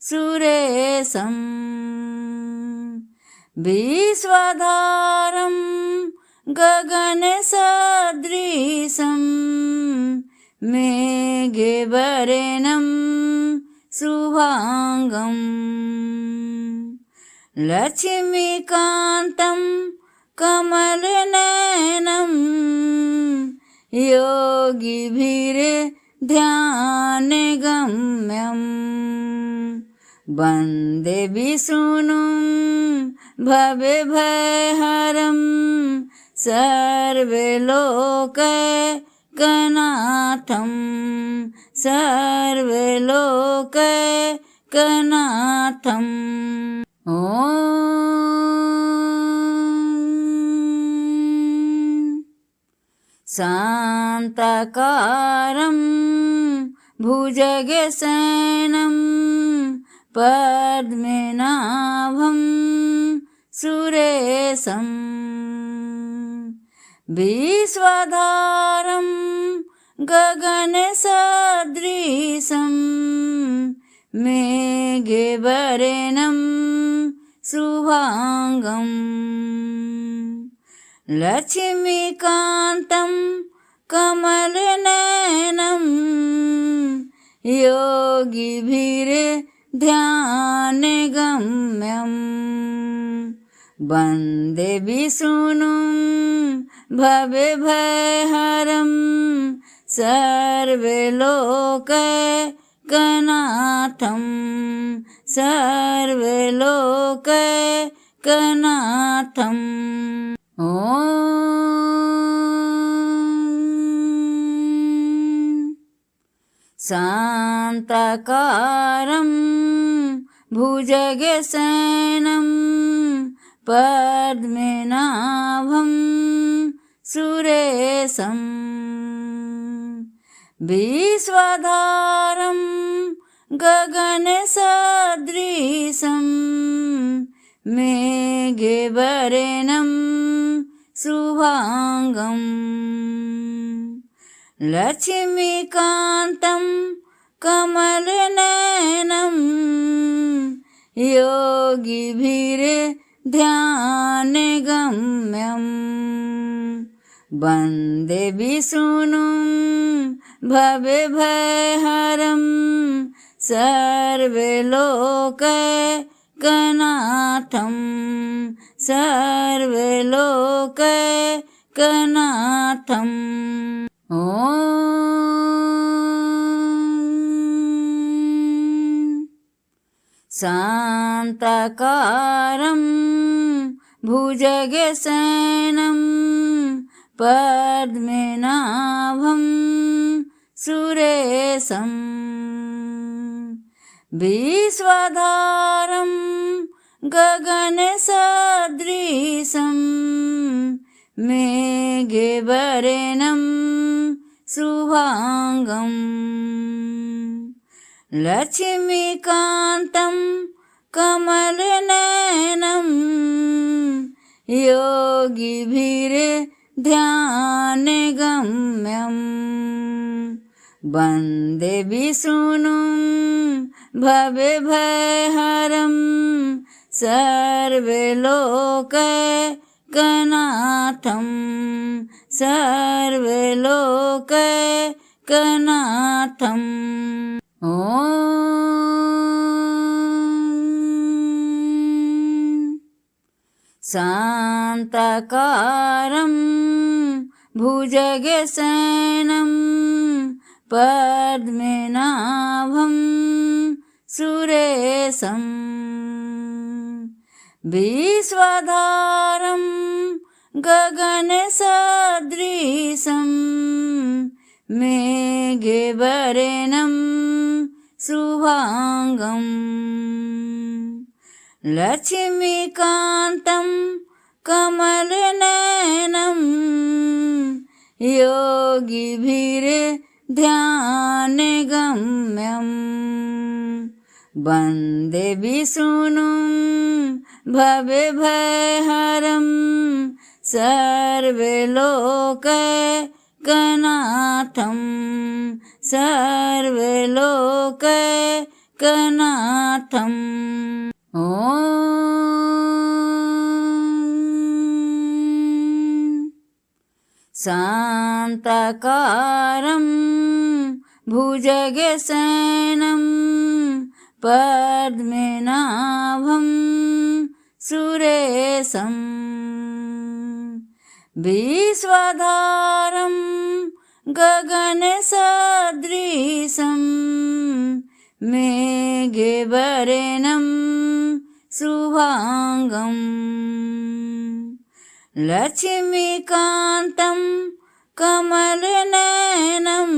सुरेशं विश्वधारं गगनसदृशं मेघवर्णं शुभांगं लक्ष्मीकान्तं कमलनयनं योगिभिर्ध्यानगम्यं वन्दे विष्णुं भवभयहरं सर्वलोकैकनाथं सर्वलोकैकनाथम् ॐ शान्ताकारं भुजगशयनं पद्मनाभं सुरेशं विश्वधारं गगनसदृशं मेघवर्णं शुभांगं लक्ष्मीकान्तं कमलनयनं योगिभिर्ध्यानगम्यं वन्दे विष्णुं भवभयहरं सर्वलोकैकनाथं सर्वलोकैकनाथम् ॐ शान्ताकारं भुजगशयनं पद्मनाभं सुरेशं विश्वधारं गगनसदृशं मेघवर्णं शुभांगं लक्ष्मीकान्तं कमलनयनं योगिभिर्ध्यानगम्यं वन्दे विष्णुं भवभयहरं सर्वलोकैकनाथं सर्वलोकैकनाथम् ॐ शान्ताकारं भुजगशयनं पद्मनाभं सुरेशं विश्वधारं गगनसदृशं मेघवर्णं शुभांगं लक्ष्मीकान्तं कमलनयनं योगिभिर्ध्यानगम्यं वन्दे विष्णुं भवभयहरं सर्वलोकैकनाथं सर्वलोकैकनाथम् ॐ शान्ताकारं भुजगशयनं पद्मनाभं सुरेशं विश्वधारं गगनसदृशं मेघवर्णं शुभांगं लक्ष्मीकान्तं कमलनयनं योगिभिर्ध्यानगम्यं वन्दे विष्णुं भवभयहरं सर्वलोकैकनाथं सर्वलोकैकनाथं ॐ शान्ताकारं भुजगशयनं पद्मनाभं सुरेशं विश्वधारं गगनसदृशं मेघवर्णं शुभांगं लक्ष्मीकान्तं कमलनयनं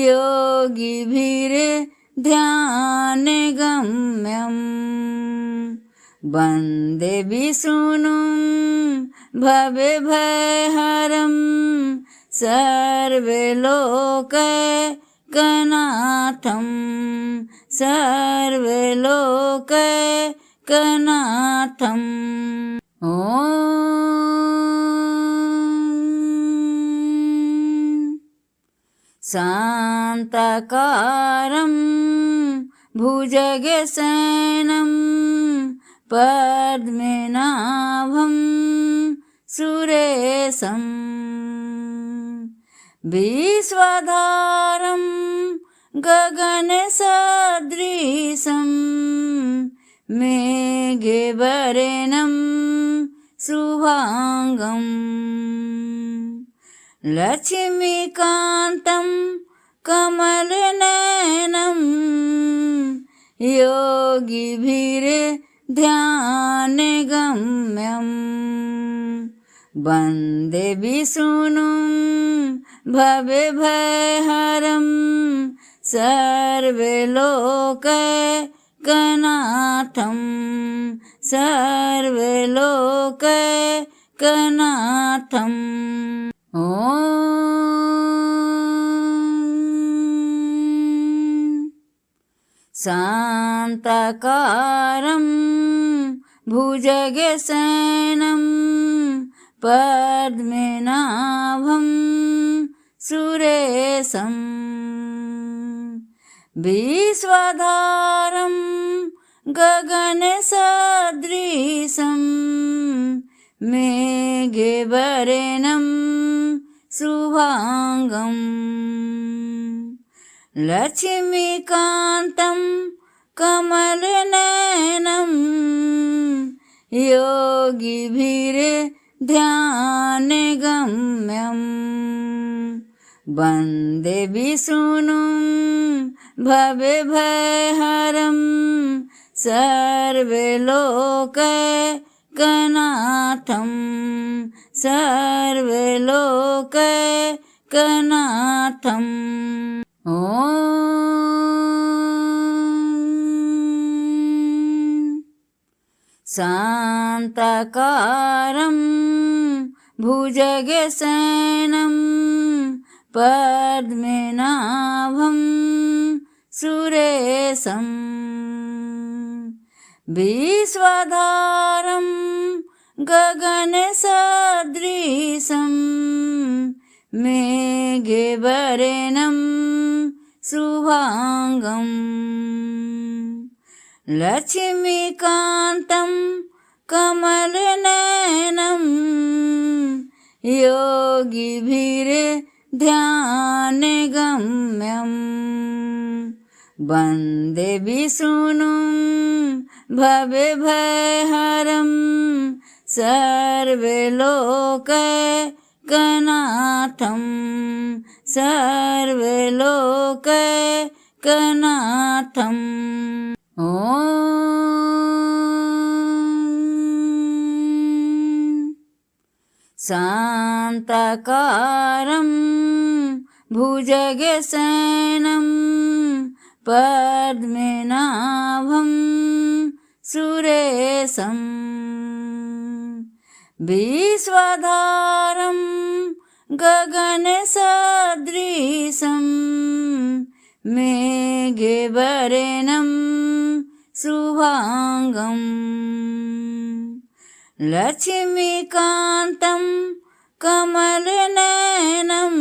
योगिभिर्ध्यानगम्यं वन्दे विष्णुं भवभयहरं सर्वलोकैकनाथं सर्वलोकैकनाथं ॐ शान्ताकारं भुजगशयनं पद्मनाभं सुरेशं विश्वधारं गगनसदृशं मेघवर्णं शुभांगं लक्ष्मीकान्तं कमलनयनं योगिभिर्ध्यानगम्यं वन्दे विष्णुं भवभयहरं सर्वलोकैकनाथं सर्वलोकैकनाथं ॐ शान्ताकारं भुजगशयनं पद्मनाभं सुरेशं विश्वधारं गगनसदृशं मेघवर्णं शुभांगं लक्ष्मीकान्तं कमलनयनं योगिभिर्ध्यानगम्यं वन्दे विष्णुं भवभयहरं सर्वलोकैकनाथं सर्वलोकैकनाथं ॐ शान्ताकारं भुजगशयनं पद्मनाभं सुरेशं विश्वधारं गगनसदृशं मेघवर्णं शुभांगं लक्ष्मीकान्तं कमलनयनं योगिभिर्ध्यानगम्यं वन्दे विष्णुं भवभयहरं सर्वलोकैकनाथं सर्वलोकैकनाथं ॐ शान्ताकारं भुजगशयनं पद्मनाभं सुरेशं विश्वधारं गगनसदृशं मेघवर्णं शुभांगं लक्ष्मीकान्तं कमलनयनं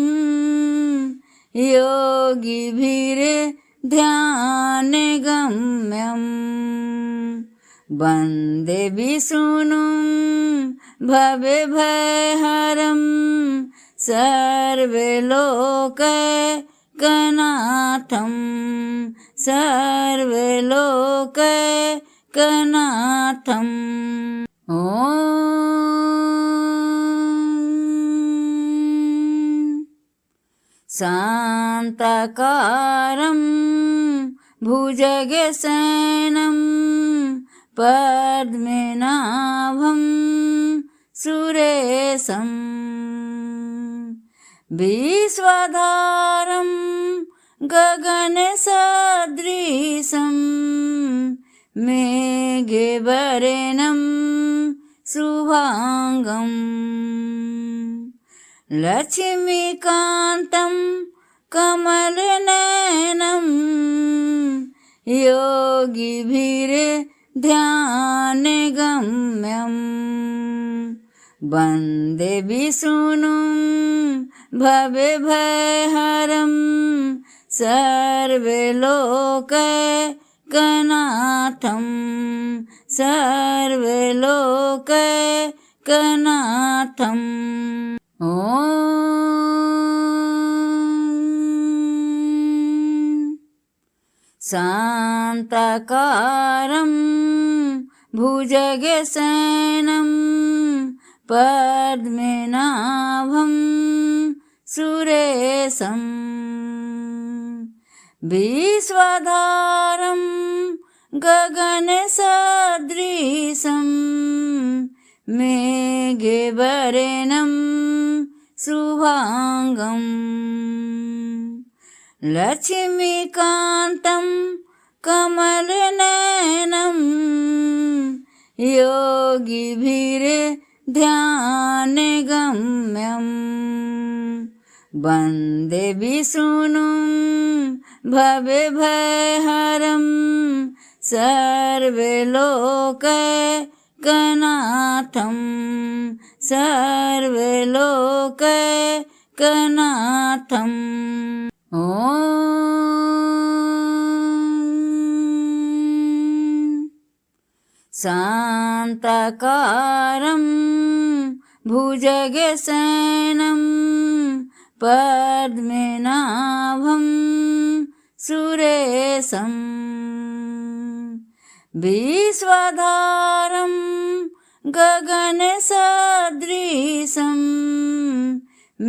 योगिभिर्ध्यानगम्यं वन्दे विष्णुं भवभयहरं सर्वलोकैकनाथं सर्वलोकैकनाथं। ॐ शान्ताकारं भुजगशयनं पद्मनाभं सुरेशं विश्वधारं गगनसदृशं मेघवर्णं शुभांगं लक्ष्मीकान्तं कमलनयनं योगिभिर्ध्यानगम्यं वन्दे विष्णुं भवभयहरं सर्वलोकैकनाथं सर्वलोकैकनाथं। ॐ शान्ताकारं भुजगशयनं पद्मनाभं सुरेशं विश्वधारं गगनसदृशं मेघवर्णं शुभांगं लक्ष्मीकान्तं कमलनयनं योगिभिर्ध्यानगम्यं वन्दे विष्णुं भवभयहरं सर्वलोकैकनाथं सर्वलोकैकनाथं। ॐ शान्ताकारं भुजगशयनं पद्मनाभं सुरेशं विश्वधारं गगनसदृशं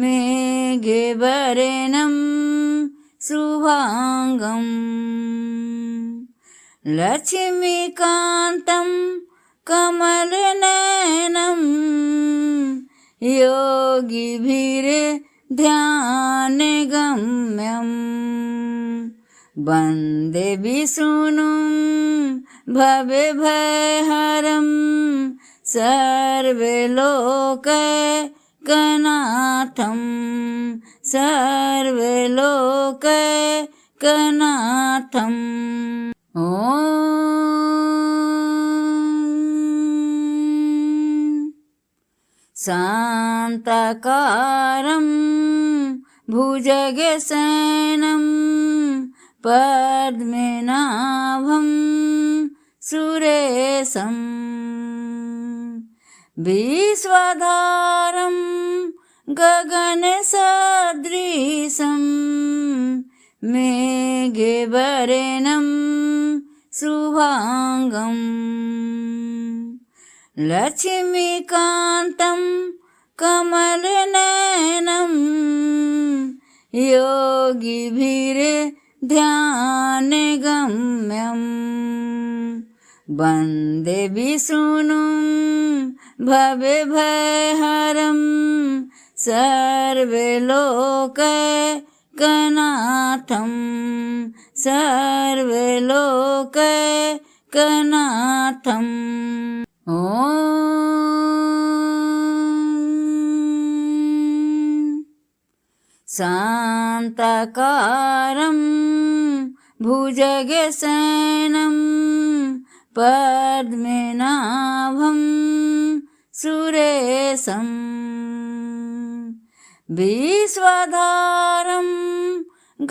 मेघवर्णं शुभांगं लक्ष्मीकान्तं कमलनयनं योगिभिर्ध्यानगम्यं वन्दे विष्णुं भवभयहरं सर्वलोकैकनाथं सर्वलोकैकनाथं। ॐ शान्ताकारं भुजगशयनं पद्मनाभं सुरेशं विश्वधारं गगनसदृशं मेघवर्णं शुभांगं लक्ष्मीकान्तं कमलनयनं योगिभिर्ध्यानगम्यं वन्दे विष्णुं भवभयहरं सर्वलोकैकनाथं सर्वलोकैकनाथम् ॐ शान्ताकारं भुजगशयनं पद्मनाभं सुरेशं विश्वधारं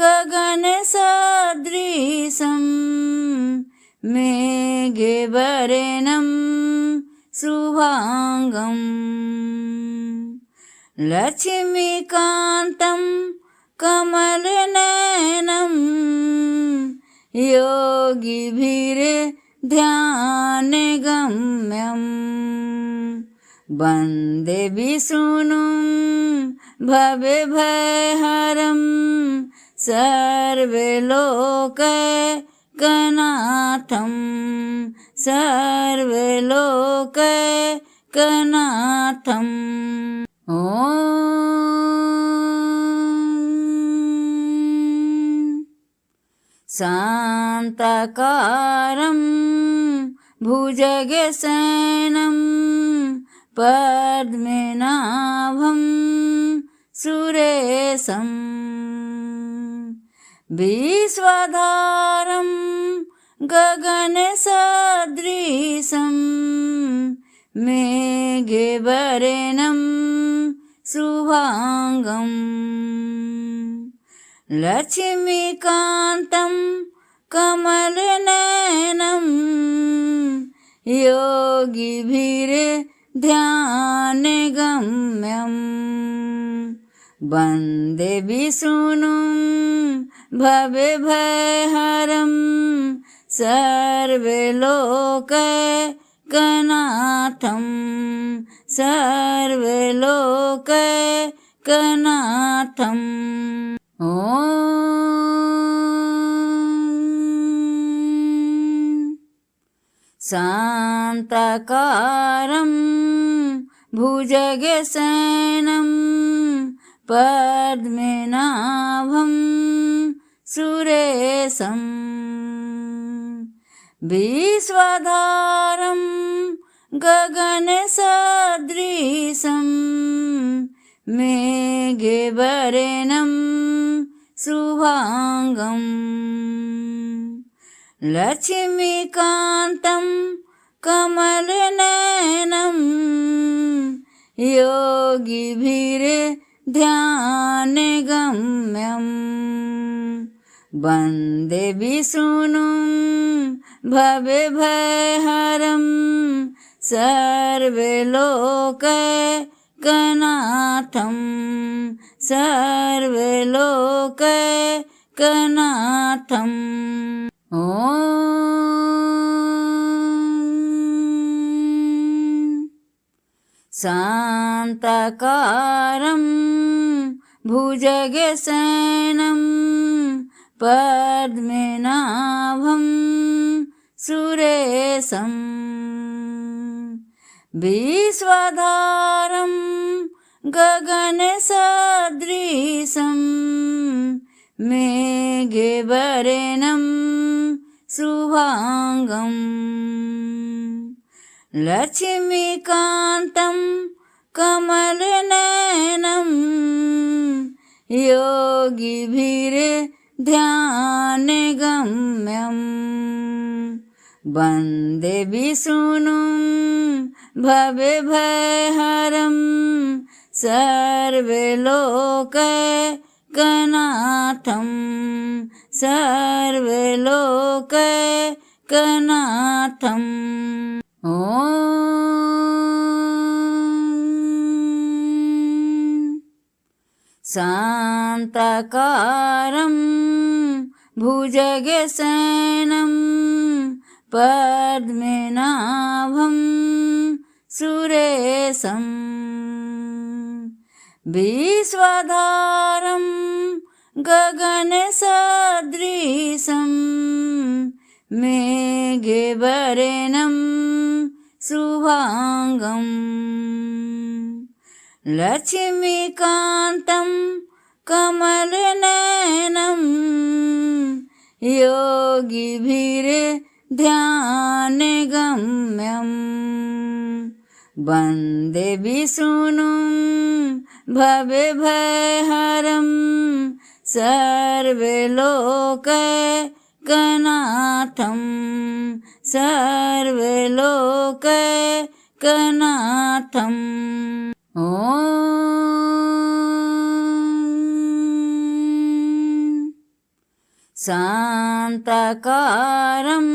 गगनसदृशं मेघवर्णं शुभांगं लक्ष्मीकान्तं कमलनयनं योगिभिर्ध्यानगम्यं वन्दे विष्णुं भवभयहरं सर्वलोकैकनाथं सर्वलोकैकनाथम् ॐ शान्ताकारं भुजगशयनं पद्मनाभं सुरेशं विश्वधारं गगनसदृशं मेघवर्णं शुभांगं लक्ष्मीकान्तं कमलनयनं योगिभिर्ध्यानगम्यं वन्दे विष्णुं भवभयहरं सर्वलोकैकनाथं सर्वलोकैकनाथम् ॐ शान्ताकारं भुजगशयनं पद्मनाभं सुरेशं विश्वधारं गगनसदृशं मेघवर्णं शुभांगं लक्ष्मीकान्तं कमलनयनं योगिभिर्ध्यानगम्यं वन्दे विष्णुं भवभयहरं सर्वलोकैकनाथं सर्वलोकैकनाथम् ॐ शान्ताकारं भुजगशयनं पद्मनाभं सुरेशं विश्वधारं गगनसदृशं मेघवर्णं शुभांगं लक्ष्मीकान्तं कमलनयनं योगिभिर्ध्यानगम्यं वन्दे विष्णुं भवभयहरं सर्वलोकैकनाथं सर्वलोकैकनाथम् ॐ शान्ताकारं भुजगशयनं पद्मनाभं सुरेशं विश्वधारं गगनसदृशं मेघवर्णं शुभांगं लक्ष्मीकान्तं कमलनयनं योगिभिर्ध्यानगम्यम् वन्दे विष्णुं भवभयहरं सर्वलोकैकनाथं सर्वलोकैकनाथम् ॐ शान्ताकारं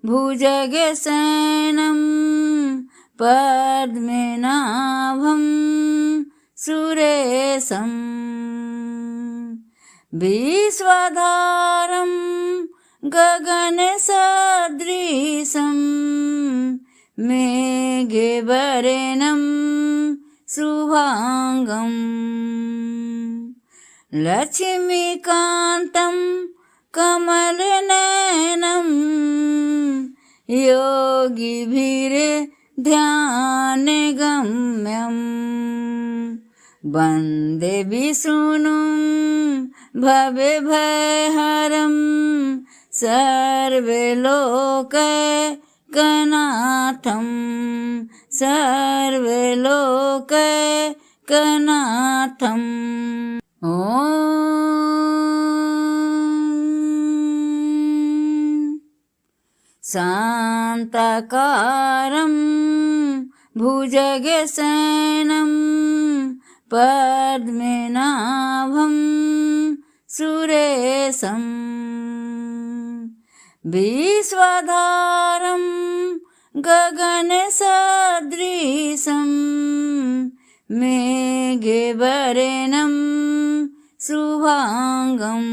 भुजगशयनं पद्मनाभं सुरेशं विश्वधारं गगनसदृशं मेघवर्णं शुभांगं लक्ष्मीकान्तं कमलनयनं योगिभिर्ध्यानगम्यं वन्दे विष्णुं भवभयहरं सर्वलोकैकनाथं सर्वलोकैकनाथम् ॐ शान्ताकारं भुजगशयनं पद्मनाभं सुरेशं विश्वधारं गगनसदृशं मेघवर्णं शुभांगं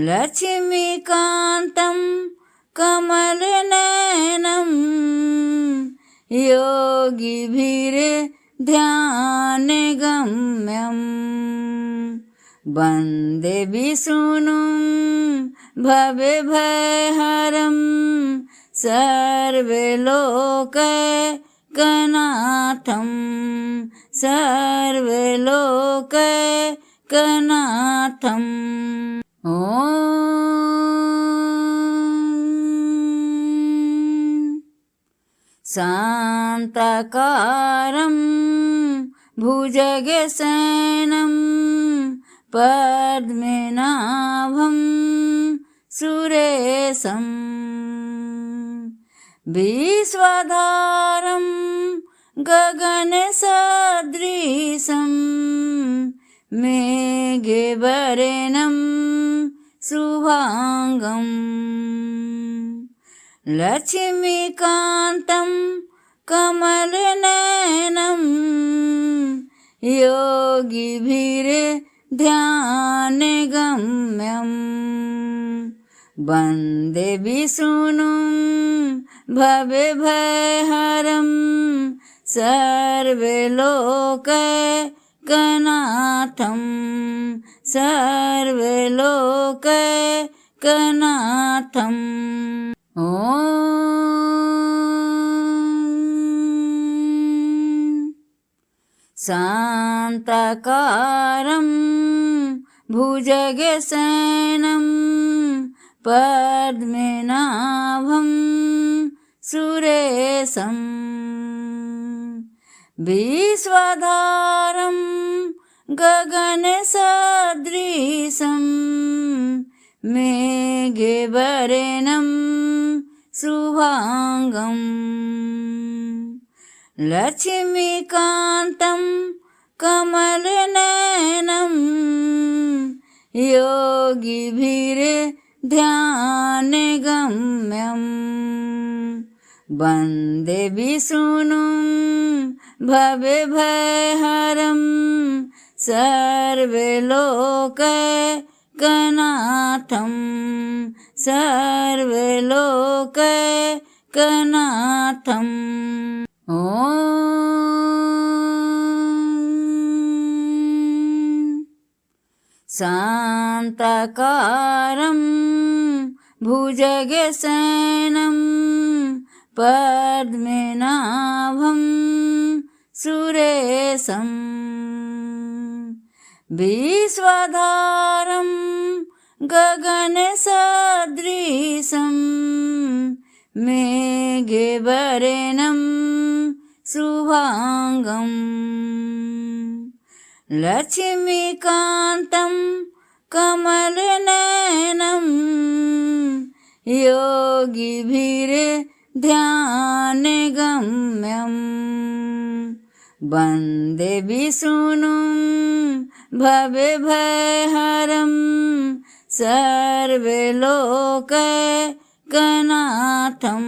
लक्ष्मीकान्तं कमलनयनं योगिभिर्ध्यानगम्यं वन्दे विष्णुं भवभयहरं सर्वलोकैकनाथं सर्वलोकैकनाथम् ॐ शान्ताकारं भुजगशयनं पद्मनाभं सुरेशं विश्वधारं गगनसदृशं मेघवर्णं शुभांगं लक्ष्मीकान्तं कमलनयनं योगिभिर्ध्यानगम्यं वन्दे विष्णुं भवभयहरं सर्वलोकैकनाथं सर्वलोकैकनाथम् ॐ शान्ताकारं भुजगशयनं पद्मनाभं सुरेशं विश्वधारं गगनसदृशं मेघवर्णं शुभांगं लक्ष्मीकान्तं कमलनयनं योगिभिर्ध्यानगम्यं वन्दे विष्णुं भवभयहरं सर्वलोकैकनाथं सर्वलोकैकनाथम् ॐ शान्ताकारं भुजगशयनं पद्मनाभं सुरेशं विश्वधारं गगनसदृशं मेघवर्णं शुभांगं लक्ष्मीकान्तं कमलनयनं योगिभिर्ध्यानगम्यं वन्दे विष्णुं भवभयहरं सर्वलोकैकनाथं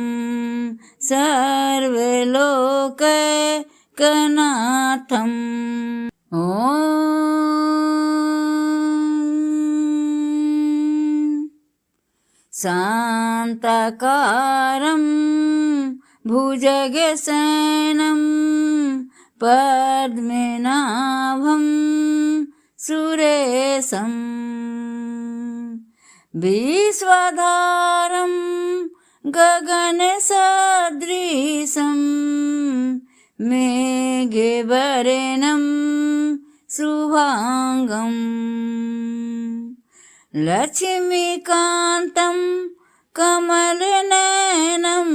सर्वलोकैकनाथम् ॐ शान्ताकारं भुजगशयनं पद्मनाभं सुरेशं विश्वधारं गगनसदृशं मेघवर्णं शुभांगं लक्ष्मीकान्तं कमलनयनं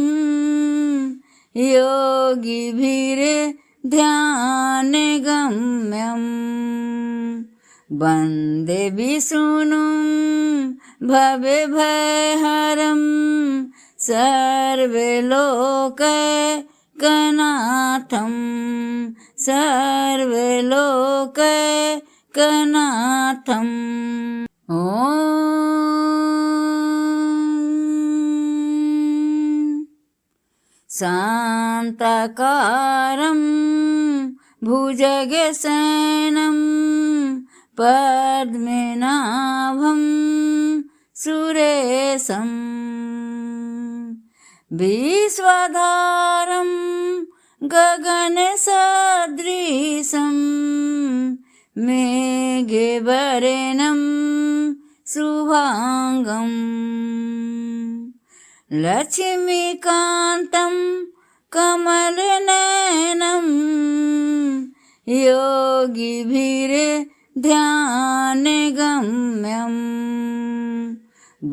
योगिभिर्ध्यानगम्यं वन्दे विष्णुं भवभयहरं सर्वलोकैकनाथं सर्वलोकैकनाथम् ॐ शान्ताकारं भुजगशयनं पद्मनाभं सुरेशं विश्वधारं गगनसदृशं मेघवर्णं शुभांगं लक्ष्मीकान्तं कमलनयनं योगिभिर्ध्यानगम्यं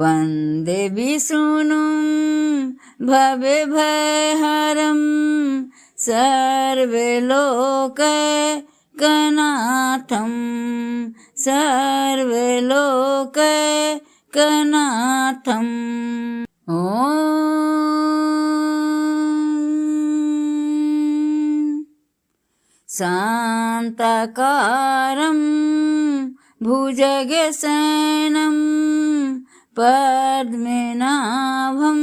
वन्दे विष्णुं भवभयहरं सर्वलोकैकनाथं सर्वलोकैकनाथम् ॐ शान्ताकारं भुजगशयनं पद्मनाभं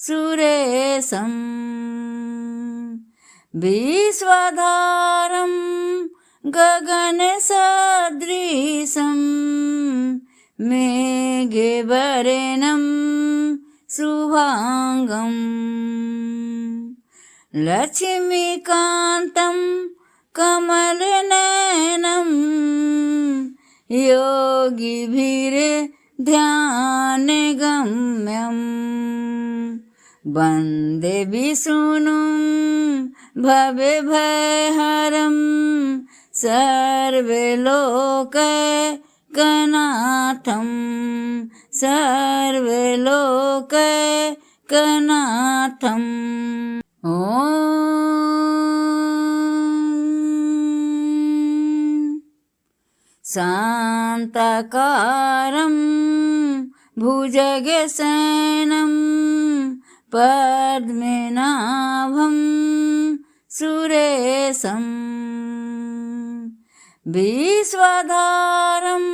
सुरेशं विश्वधारं गगनसदृशं मेघवर्णं शुभांगं लक्ष्मीकान्तं कमलनयनं योगिभिर्ध्यानगम्यं वन्दे विष्णुं भवभयहरं सर्वलोकैकनाथं सर्वलोकैकनाथम् ॐ शान्ताकारं भुजगशयनं पद्मनाभं सुरेशं विश्वधारं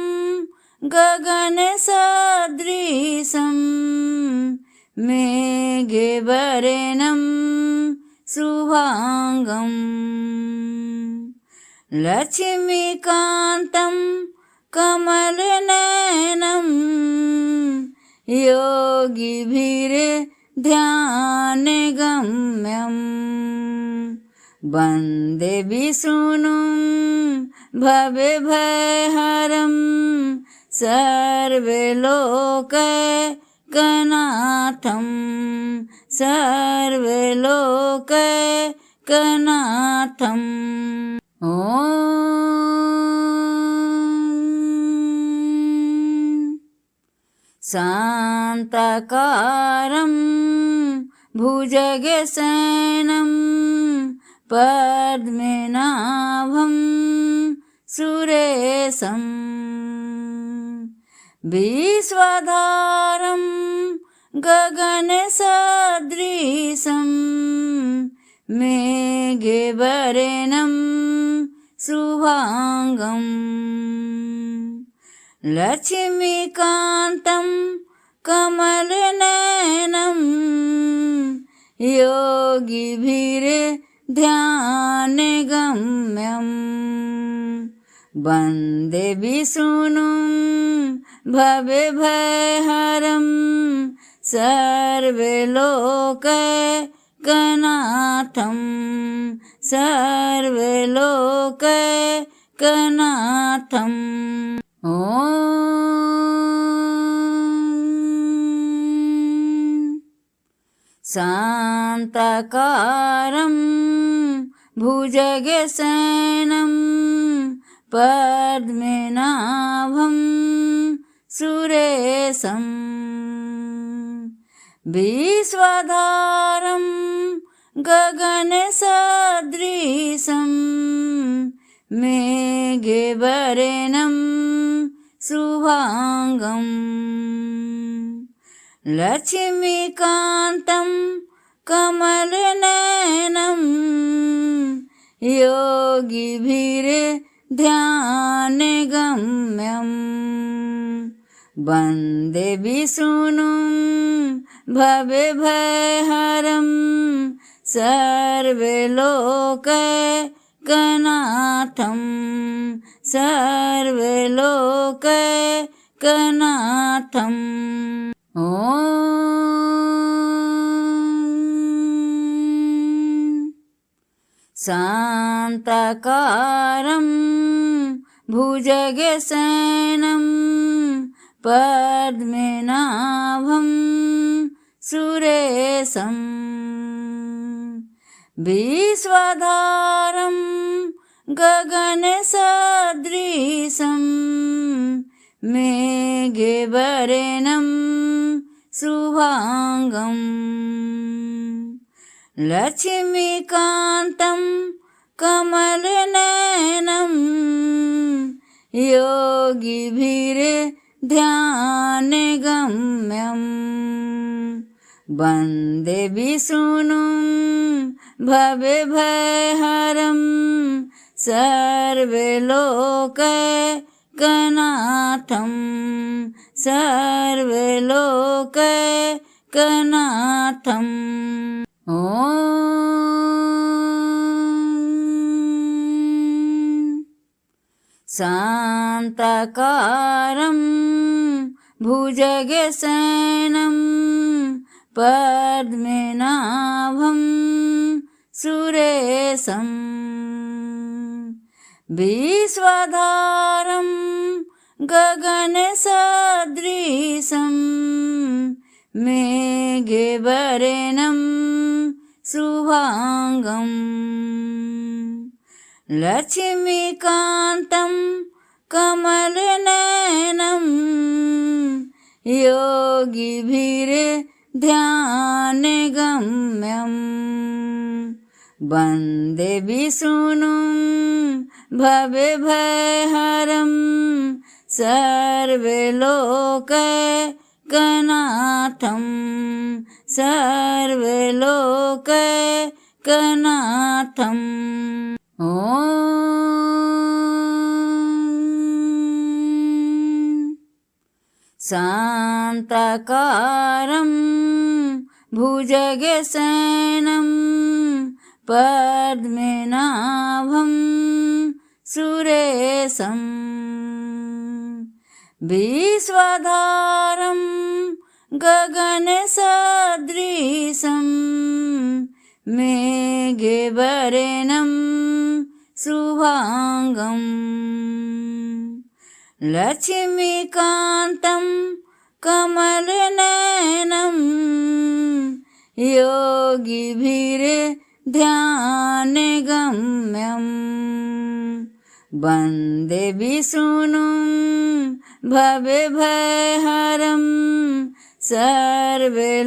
गगनसदृशं मेघवर्णं शुभांगं लक्ष्मीकान्तं कमलनयनं योगिभिर्ध्यानगम्यं वन्दे विष्णुं भवभयहरं सर्वलोकैकनाथं सर्वलोकैकनाथम् ॐ शान्ताकारं भुजगशयनं पद्मनाभं सुरेशं विश्वधारं गगनसदृशं मेघवर्णं शुभांगं लक्ष्मीकान्तं कमलनयनं योगिभिर्ध्यानगम्यं वन्दे विष्णुं भवभयहरं सर्वलोकैकनाथं सर्वलोकैकनाथम् ॐ शान्ताकारं भुजगशयनं पद्मनाभं सुरेशं विश्वधारं गगनसदृशं मेघवर्णं शुभांगं लक्ष्मीकान्तं कमलनयनं योगिभिर्ध्यानगम्यं वन्दे विष्णुं भवभयहरं सर्वलोकैकनाथं सर्वलोकैकनाथम् ॐ शान्ताकारं भुजगशयनं पद्मनाभं सुरेशं विश्वधारं गगनसदृशं मेघवर्णं शुभांगं लक्ष्मीकान्तं कमलनयनं योगिभिर्ध्यानगम्यं वन्दे विष्णुं भवभयहरं सर्वलोकैकनाथं सर्वलोकैकनाथम् ॐ शान्ताकारं भुजगशयनं पद्मनाभं सुरेशं विश्वधारं गगनसदृशं मेघवर्णं शुभांगं लक्ष्मीकान्तं कमलनयनं योगिभिर्ध्यानगम्यं वन्दे विष्णुं भवभयहरं सर्वलोकैकनाथं सर्वलोकैकनाथम् ॐ शान्ताकारं भुजगशयनं पद्मनाभं सुरेशं विश्वधारं गगनसदृशं मेघवर्णं शुभांगं लक्ष्मीकान्तं कमलनयनं योगिभिर्ध्यानगम्यं वन्दे विष्णुं भवभयहरं सर्वलोकैकनाथं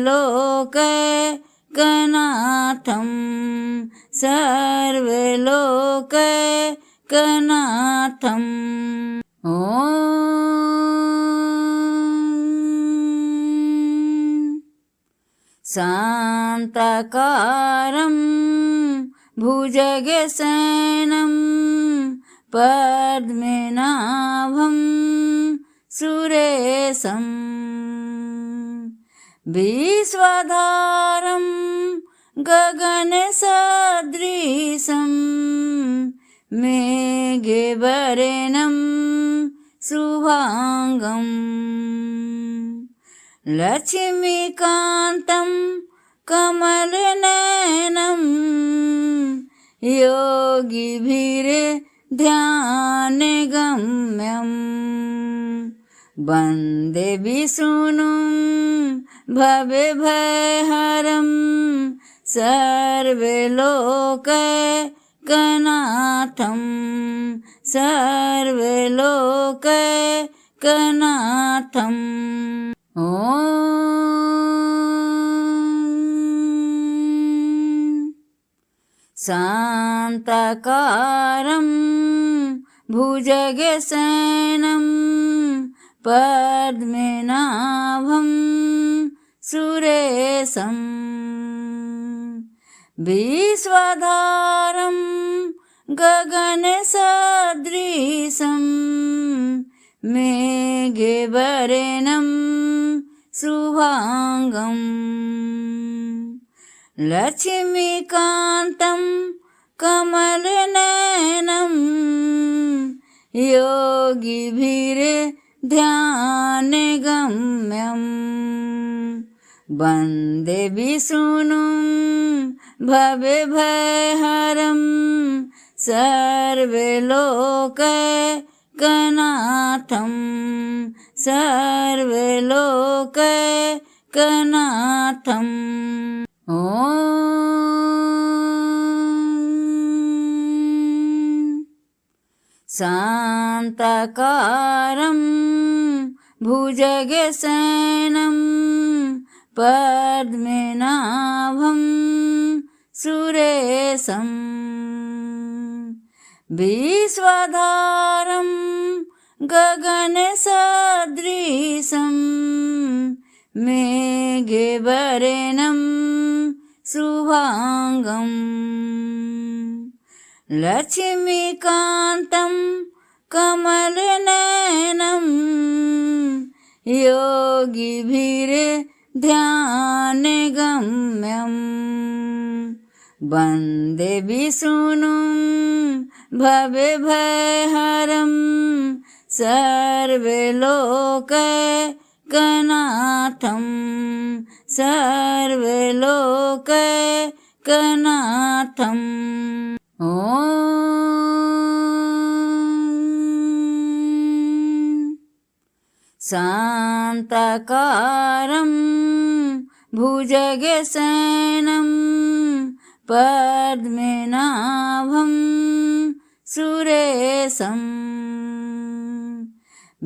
सर्वलोकैकनाथम् ॐ शान्ताकारं भुजगशयनं पद्मनाभं सुरेशं विश्वधारं गगनसदृशं मेघवर्णं शुभांगं लक्ष्मीकान्तं कमलनयनं योगिभिर्ध्यानगम्यं वन्दे विष्णुं भवभयहरं सर्वलोकैकनाथं सर्वलोकैकनाथम् ॐ शान्ताकारं भुजगशयनं पद्मनाभं सुरेशं विश्वधारं गगनसदृशं मेघवर्णं शुभांगं लक्ष्मीकान्तं कमलनयनं योगिभिर्ध्यानगम्यं वन्दे विष्णुं भवभयहरं सर्वलोकैकनाथं सर्वलोकैकनाथम् ॐ शान्ताकारं भुजगशयनं पद्मनाभं सुरेशं विश्वधारं गगनसदृशं मेघवर्णं शुभांगं लक्ष्मीकान्तं कमलनयनं योगिभिर्ध्यानगम्यं वन्दे विष्णुं भवभयहरं सर्वलोकैकनाथं सर्वलोकैकनाथम् ॐ शान्ताकारं भुजगशयनं पद्मनाभं सुरेशं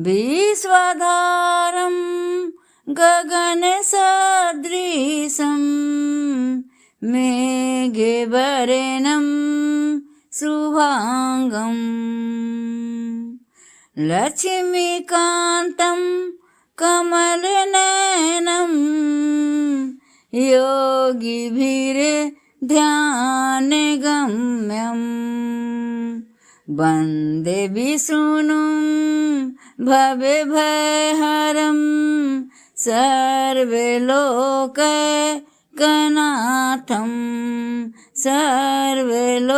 विश्वधारं गगनसदृशं मेघवर्णं शुभांगं लक्ष्मीकान्तं कमलनयनं योगिभिर्ध्यानगम्यं वन्दे विष्णुं भवभयहरं सर्वलोकैकनाथं सर्वलोकैकनाथम्